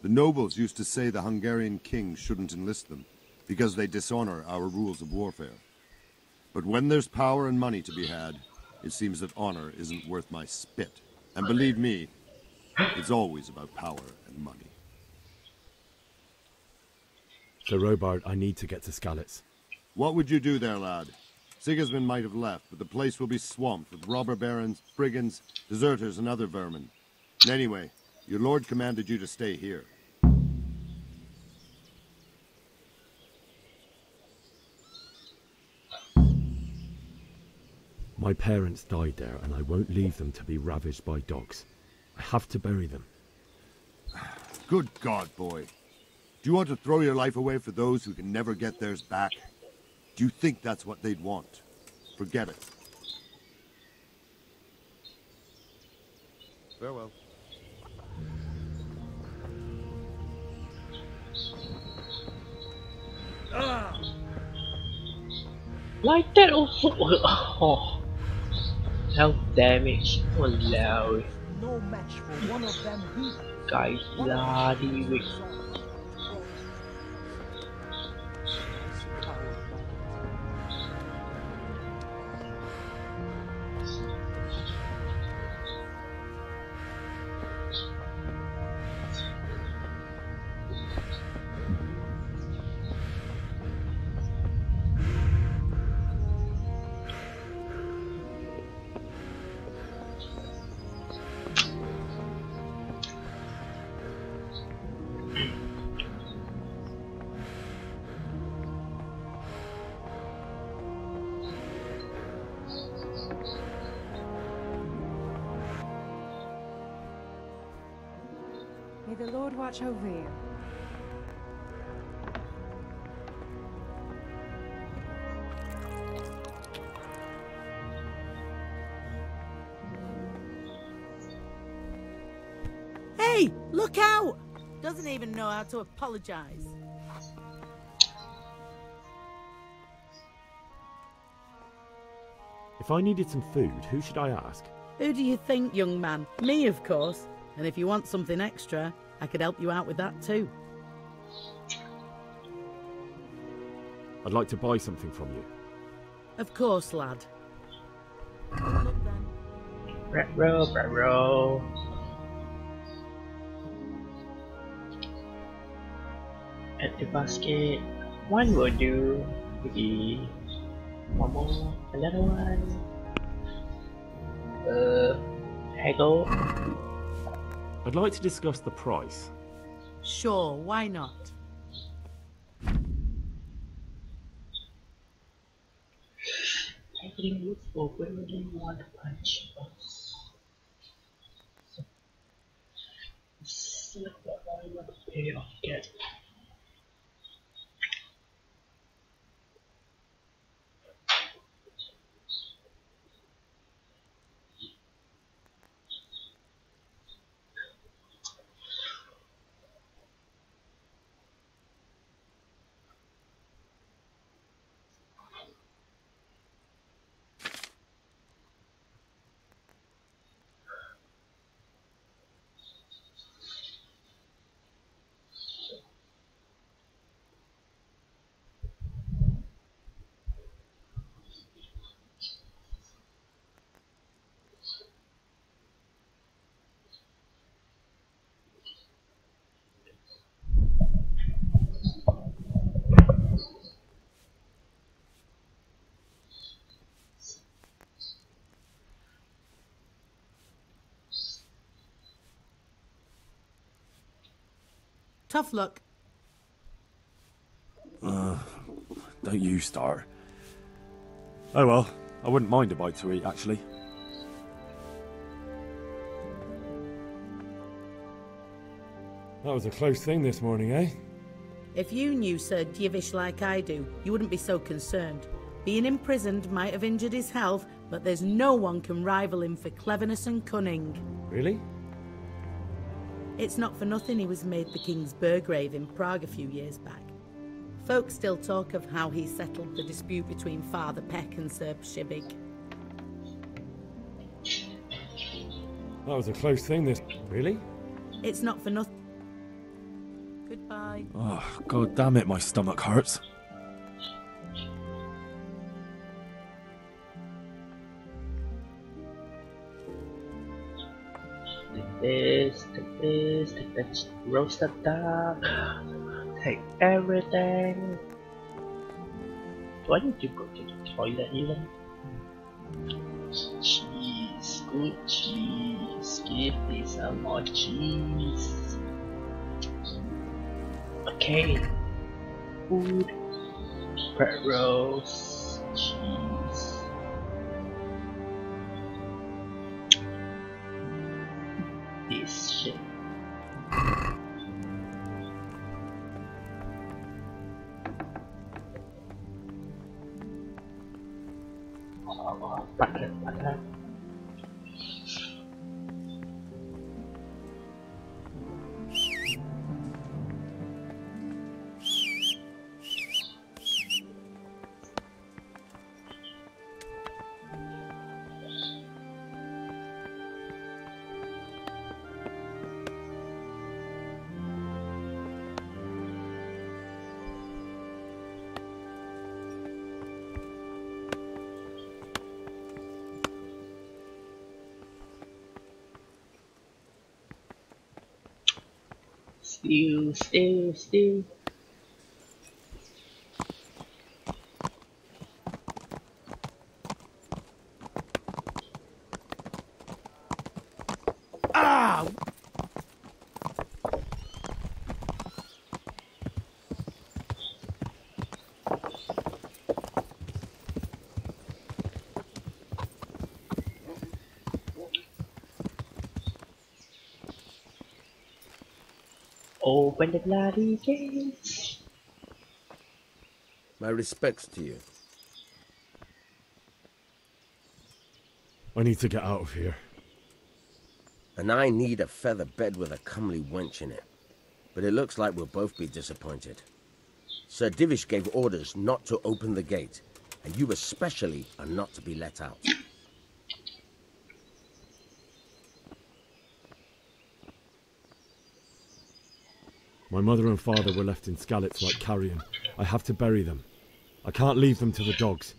S15: The nobles used to say the Hungarian king shouldn't enlist them, because they dishonor our rules of warfare. But when there's power and money to be had, it seems that honor isn't worth my spit. And believe me, it's always about power and money.
S4: So, Robard, I need to get to Skalitz.
S15: What would you do there, lad? Sigismund might have left, but the place will be swamped with robber barons, brigands, deserters, and other vermin. And anyway, your lord commanded you to stay here.
S4: My parents died there, and I won't leave them to be ravaged by dogs. I have to bury them.
S15: Good God, boy. Do you want to throw your life away for those who can never get theirs back? Do you think that's what they'd want? Forget it. Farewell.
S1: Like that also. Oh. Health damage. Walao.
S12: No match for one of them heathens.
S1: Guys, bloody weak.
S7: May the Lord watch over you.
S19: Hey, look out! Doesn't even know how to apologize.
S4: If I needed some food, who should I ask?
S19: Who do you think, young man? Me, of course. And if you want something extra, I could help you out with that too.
S4: I'd like to buy something from you.
S19: Of course, lad.
S1: Bro. At the basket, one will do. Maybe one more, another one. Haggle.
S5: I'd like to discuss the price.
S19: Sure, why not?
S1: Everything looks open when you want to punch us. Select what I want to pay off get.
S19: Tough luck.
S5: Don't you start. Oh well, I wouldn't mind a bite to eat, actually.
S4: That was a close thing this morning, eh?
S19: If you knew Sir Divish like I do, you wouldn't be so concerned. Being imprisoned might have injured his health, but there's no one can rival him for cleverness and cunning.
S4: Really?
S19: It's not for nothing he was made the King's Burgrave in Prague a few years back. Folk still talk of how he settled the dispute between Father Peck and Sir Pshibig.
S4: That was a close thing this... Really?
S19: It's not for nothing. Goodbye.
S5: Oh, god damn it, my stomach hurts.
S1: Take this, roasted duck, take everything. Do I need to go to the toilet even? Cheese, good cheese, give me some more cheese. Okay, food, bread rolls, cheese. This shit. Butter. Stew.
S19: Ah!
S1: Open the bloody gates.
S11: My respects to you.
S4: I need to get out of here.
S11: And I need a feather bed with a comely wench in it. But it looks like we'll both be disappointed. Sir Divish gave orders not to open the gate, and you especially are not to be let out.
S4: My mother and father were left in Skalitz like carrion. I have to bury them. I can't leave them to the dogs.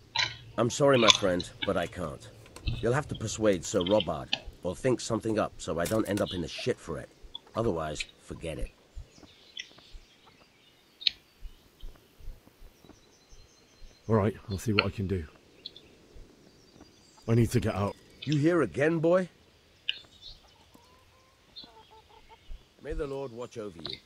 S11: I'm sorry, my friend, but I can't. You'll have to persuade Sir Robard, or think something up so I don't end up in the shit for it. Otherwise, forget it.
S4: Alright, I'll see what I can do. I need to get out.
S11: You here again, boy? May the Lord watch over you.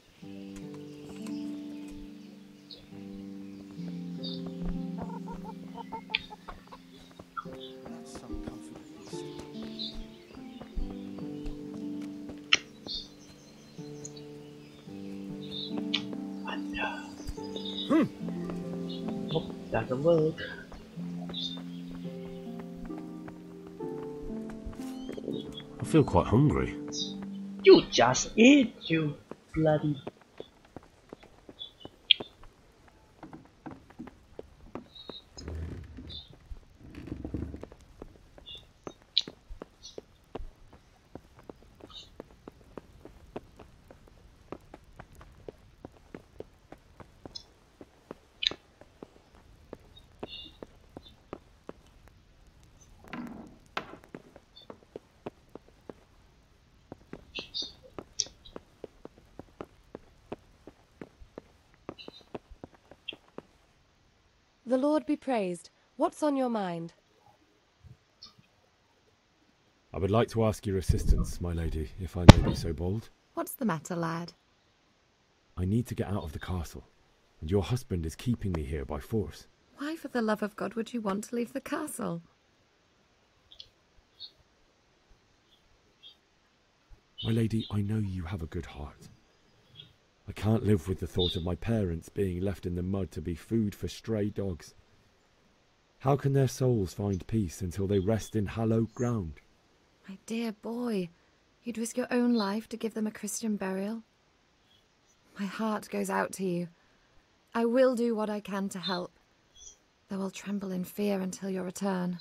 S1: Oh, doesn't work.
S5: I feel quite hungry.
S1: You just eat, you bloody.
S13: The Lord be praised. What's on your mind?
S4: I would like to ask your assistance, my lady, if I may be so bold.
S16: What's the matter, lad?
S4: I need to get out of the castle, and your husband is keeping me here by force.
S16: Why, for the love of God, would you want to leave the castle?
S4: My lady, I know you have a good heart. I can't live with the thought of my parents being left in the mud to be food for stray dogs. How can their souls find peace until they rest in hallowed ground?
S16: My dear boy, you'd risk your own life to give them a Christian burial? My heart goes out to you. I will do what I can to help, though I'll tremble in fear until your return.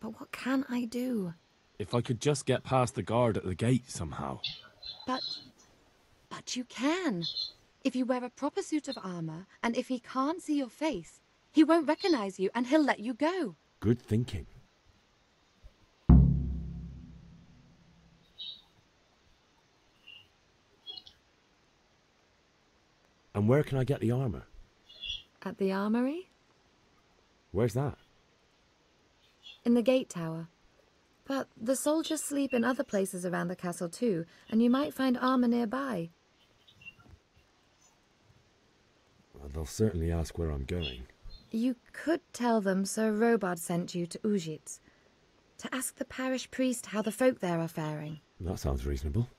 S16: But what can I do?
S5: If I could just get past the guard at the gate somehow.
S16: But you can. If you wear a proper suit of armor, and if he can't see your face, he won't recognize you and he'll let you go.
S4: Good thinking. And where can I get the armor?
S16: At the armory?
S4: Where's that?
S16: In the gate tower. But the soldiers sleep in other places around the castle too, and you might find armor nearby.
S4: Well, they'll certainly ask where I'm going.
S16: You could tell them Sir Robard sent you to Ujits, to ask the parish priest how the folk there are faring.
S4: That sounds reasonable.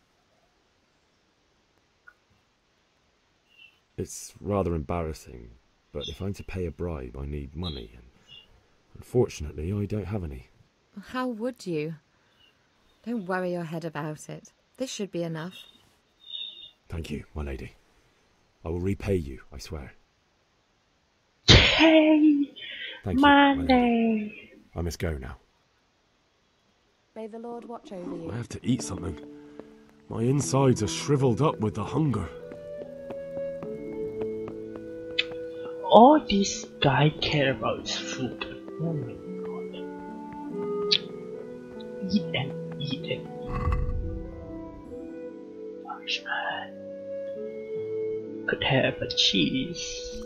S4: It's rather embarrassing, but if I'm to pay a bribe, I need money, and unfortunately, I don't have any.
S16: How would you? Don't worry your head about it. This should be enough.
S4: Thank you, my lady. I will repay you, I swear.
S1: Hey,
S4: Thank you, my lady. I must go now.
S13: May the Lord watch over you.
S5: I have to eat something. My insides are shriveled up with the hunger.
S1: All this guy care about is food. Oh my god. Eat and eat and eat. Gosh, man. Could have a cheese.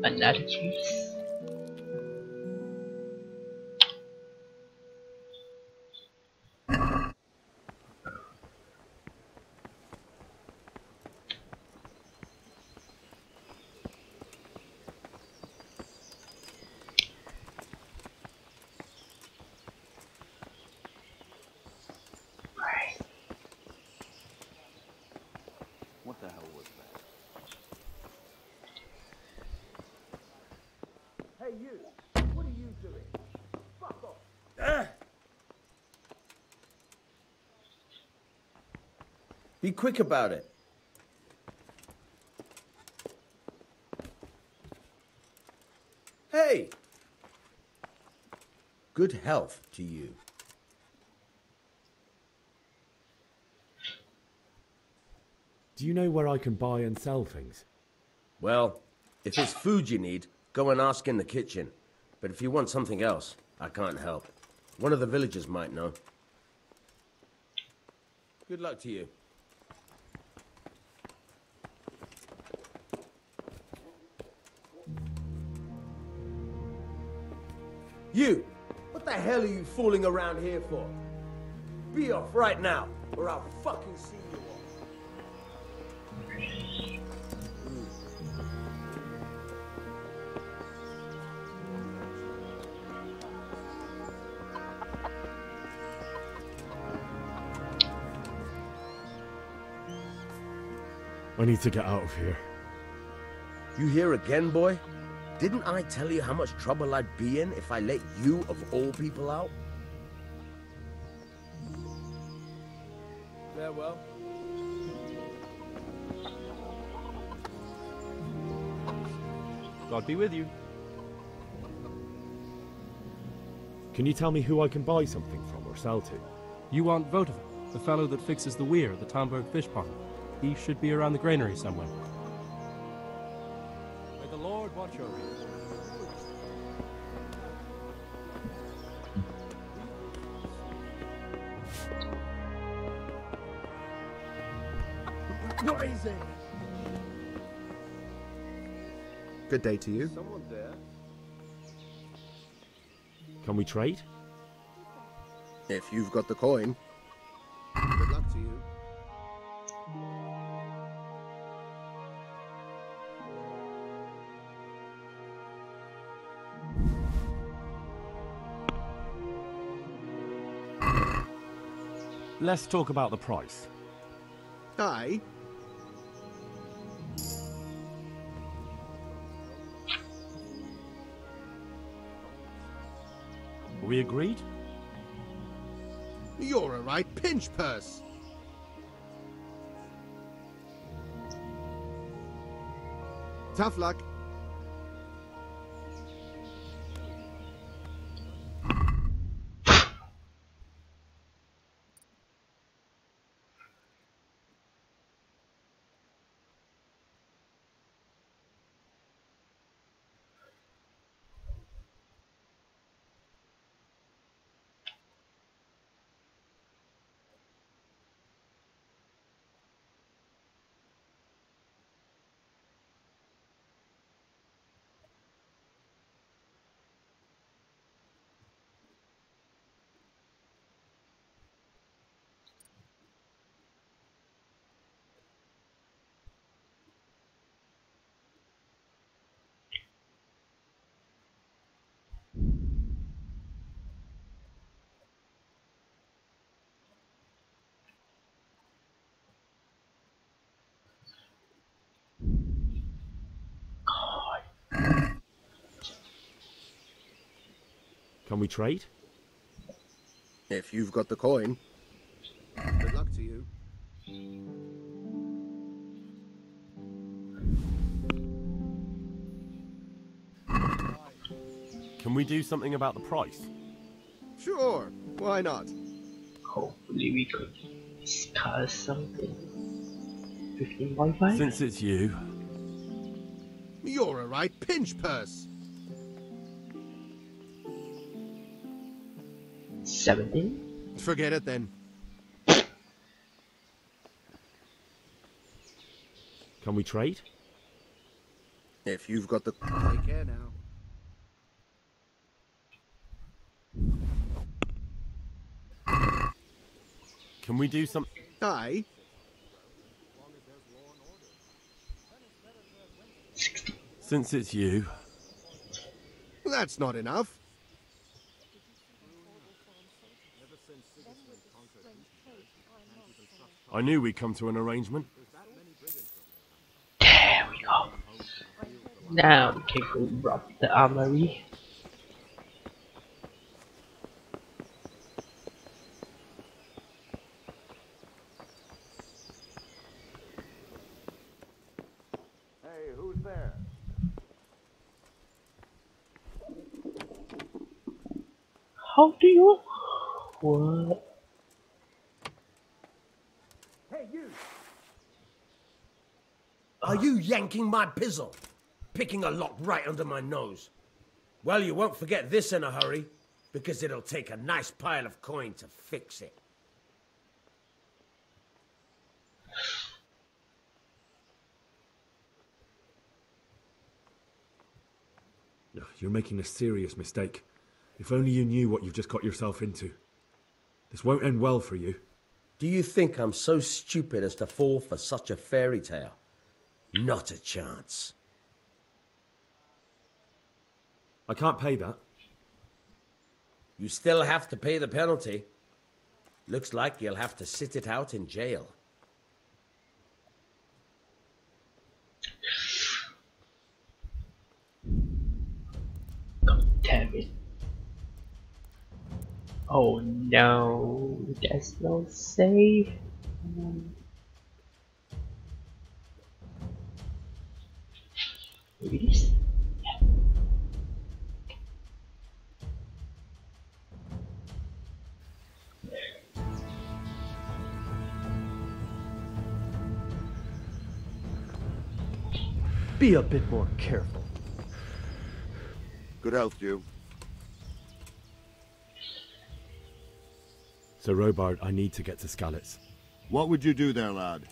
S1: Another cheese.
S10: What the hell was that?
S8: Hey, you! What are you doing? Fuck off!
S11: Be quick about it. Hey! Good health to you.
S4: Do you know where I can buy and sell things?
S11: Well, if it's food you need, go and ask in the kitchen. But if you want something else, I can't help. One of the villagers might know. Good luck to you. You! What the hell are you fooling around here for? Be off right now, or I'll fucking see you off.
S14: I need to get out of here.
S11: You here again, boy? Didn't I tell you how much trouble I'd be in if I let you, of all people, out?
S10: Farewell.
S5: God be with you.
S14: Can you tell me who I can buy something from or sell to?
S17: You want Votivin, the fellow that fixes the weir at the Tomberg fish pond. He should be around the granary somewhere. May the Lord watch over you.
S10: What is it?
S18: Good day to you.
S10: Someone there?
S14: Can we trade?
S11: If you've got the coin.
S18: Good luck to you.
S5: Let's talk about the price.
S18: Aye.
S5: We agreed?
S18: You're a right pinch purse. Tough luck.
S14: Can we trade?
S11: If you've got the coin.
S18: Good luck to you.
S5: Can we do something about the price?
S18: Sure, why not?
S1: Hopefully we could discuss something. 15.5?
S5: Since it's you.
S18: You're a right pinch purse.
S1: 17?
S18: Forget it then.
S14: Can we trade?
S11: If you've got the...
S18: Take care now.
S5: Can we do something?
S18: Aye.
S5: Since it's you.
S18: That's not enough.
S5: I knew we'd come to an arrangement.
S1: There we go. Now we can go rob the armory.
S10: Hey, who's there?
S1: How do you? What?
S10: Hey, you!
S11: Are you yanking my pizzle? Picking a lock right under my nose. Well, you won't forget this in a hurry, because it'll take a nice pile of coin to fix it.
S14: You're making a serious mistake. If only you knew what you've just got yourself into. This won't end well for you.
S11: Do you think I'm so stupid as to fall for such a fairy tale? Not a chance.
S14: I can't pay that.
S11: You still have to pay the penalty. Looks like you'll have to sit it out in jail.
S1: Damn it. Oh no, there's no save. Maybe this? Yeah.
S9: Be a bit more careful.
S15: Good health to you.
S14: Sir Robard, I need to get to Skalitz.
S15: What would you do there, lad?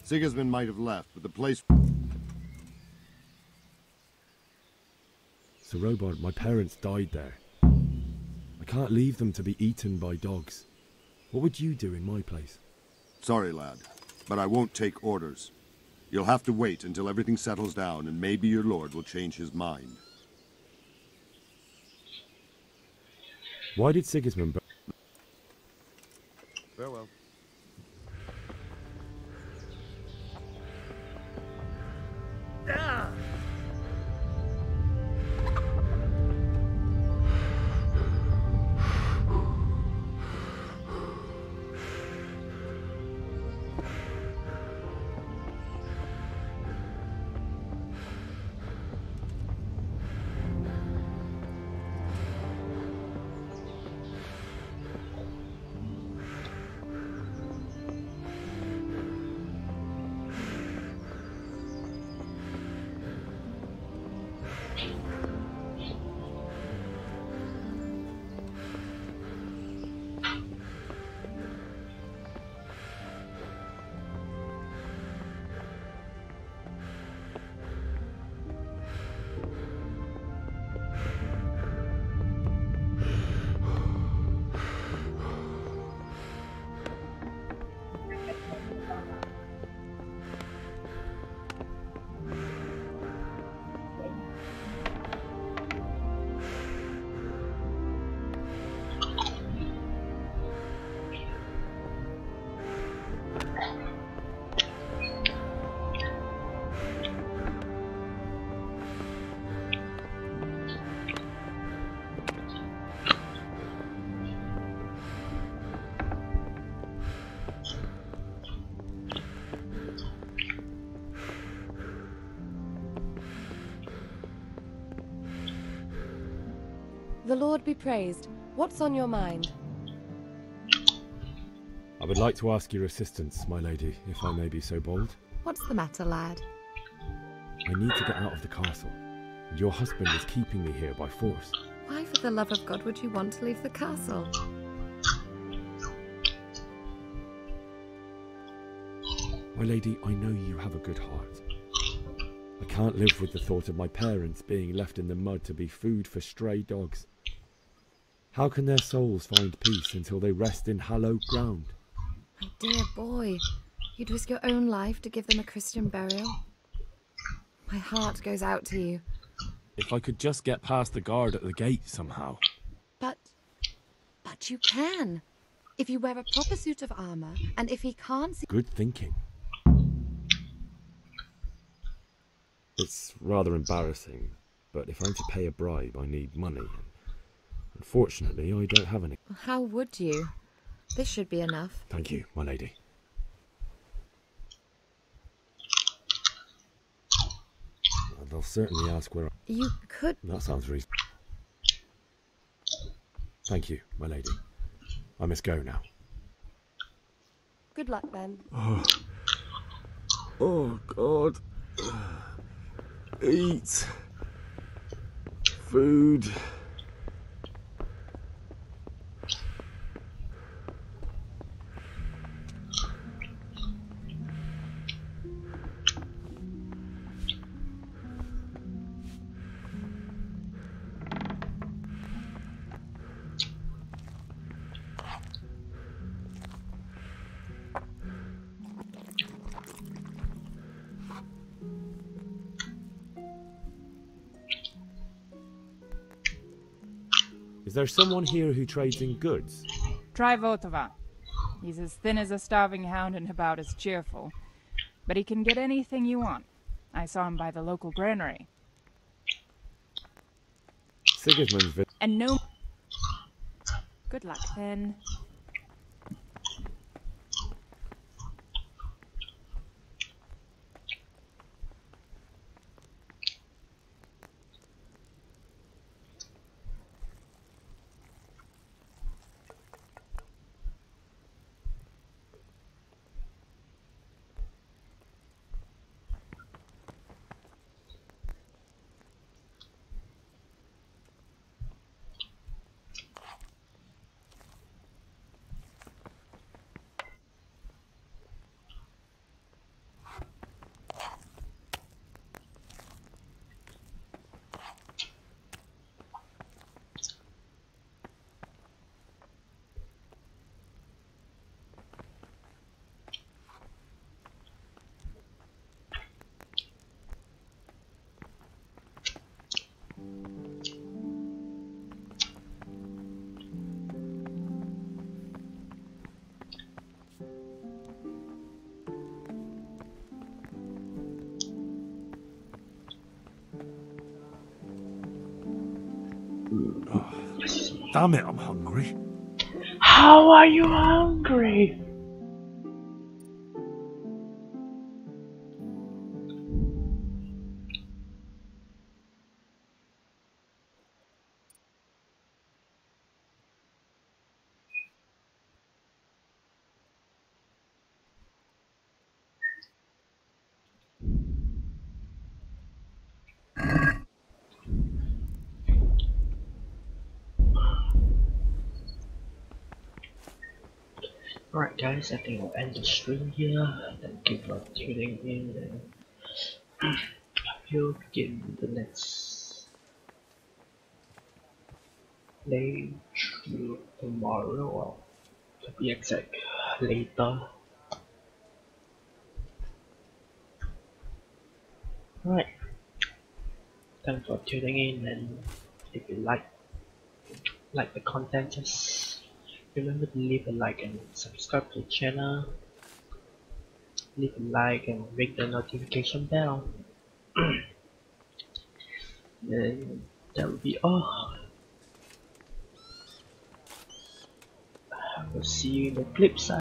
S15: Sigismund might have left, but the place...
S14: Sir Robard, my parents died there. I can't leave them to be eaten by dogs. What would you do in my place?
S15: Sorry, lad, but I won't take orders. You'll have to wait until everything settles down, and maybe your lord will change his mind.
S14: Why did Sigismund...
S15: Farewell.
S13: The Lord be praised. What's on your mind?
S14: I would like to ask your assistance, my lady, if I may be so bold.
S16: What's the matter, lad?
S14: I need to get out of the castle, and your husband is keeping me here by force.
S16: Why, for the love of God, would you want to leave the castle?
S14: My lady, I know you have a good heart. I can't live with the thought of my parents being left in the mud to be food for stray dogs. How can their souls find peace until they rest in hallowed ground?
S16: My dear boy, you'd risk your own life to give them a Christian burial. My heart goes out to you.
S17: If I could just get past the guard at the gate somehow.
S16: But you can. If you wear a proper suit of armor, and if he can't see...
S14: Good thinking. It's rather embarrassing, but if I'm to pay a bribe, I need money. Unfortunately, I don't have any.
S16: How would you? This should be enough.
S14: Thank you, my lady. They'll certainly ask where
S16: You could...
S14: That sounds reasonable. Thank you, my lady. I must go now.
S13: Good luck then.
S5: Oh, God. Eat. Food.
S4: Is there someone here who trades in goods?
S21: Try Votova. He's as thin as a starving hound and about as cheerful. But he can get anything you want. I saw him by the local granary.
S4: Sigismund's
S21: And no... Good luck, then.
S6: Damn it, I'm hungry.
S1: How are you hungry? Alright guys, I think I'll end the stream here. Thank you for tuning in, and we'll begin the next playthrough tomorrow, or to be exact, later. Alright, thanks for tuning in, and if you like the content, just remember to leave a like and subscribe to the channel. Leave a like and ring the notification bell. Then that will be all. I will see you in the flip side.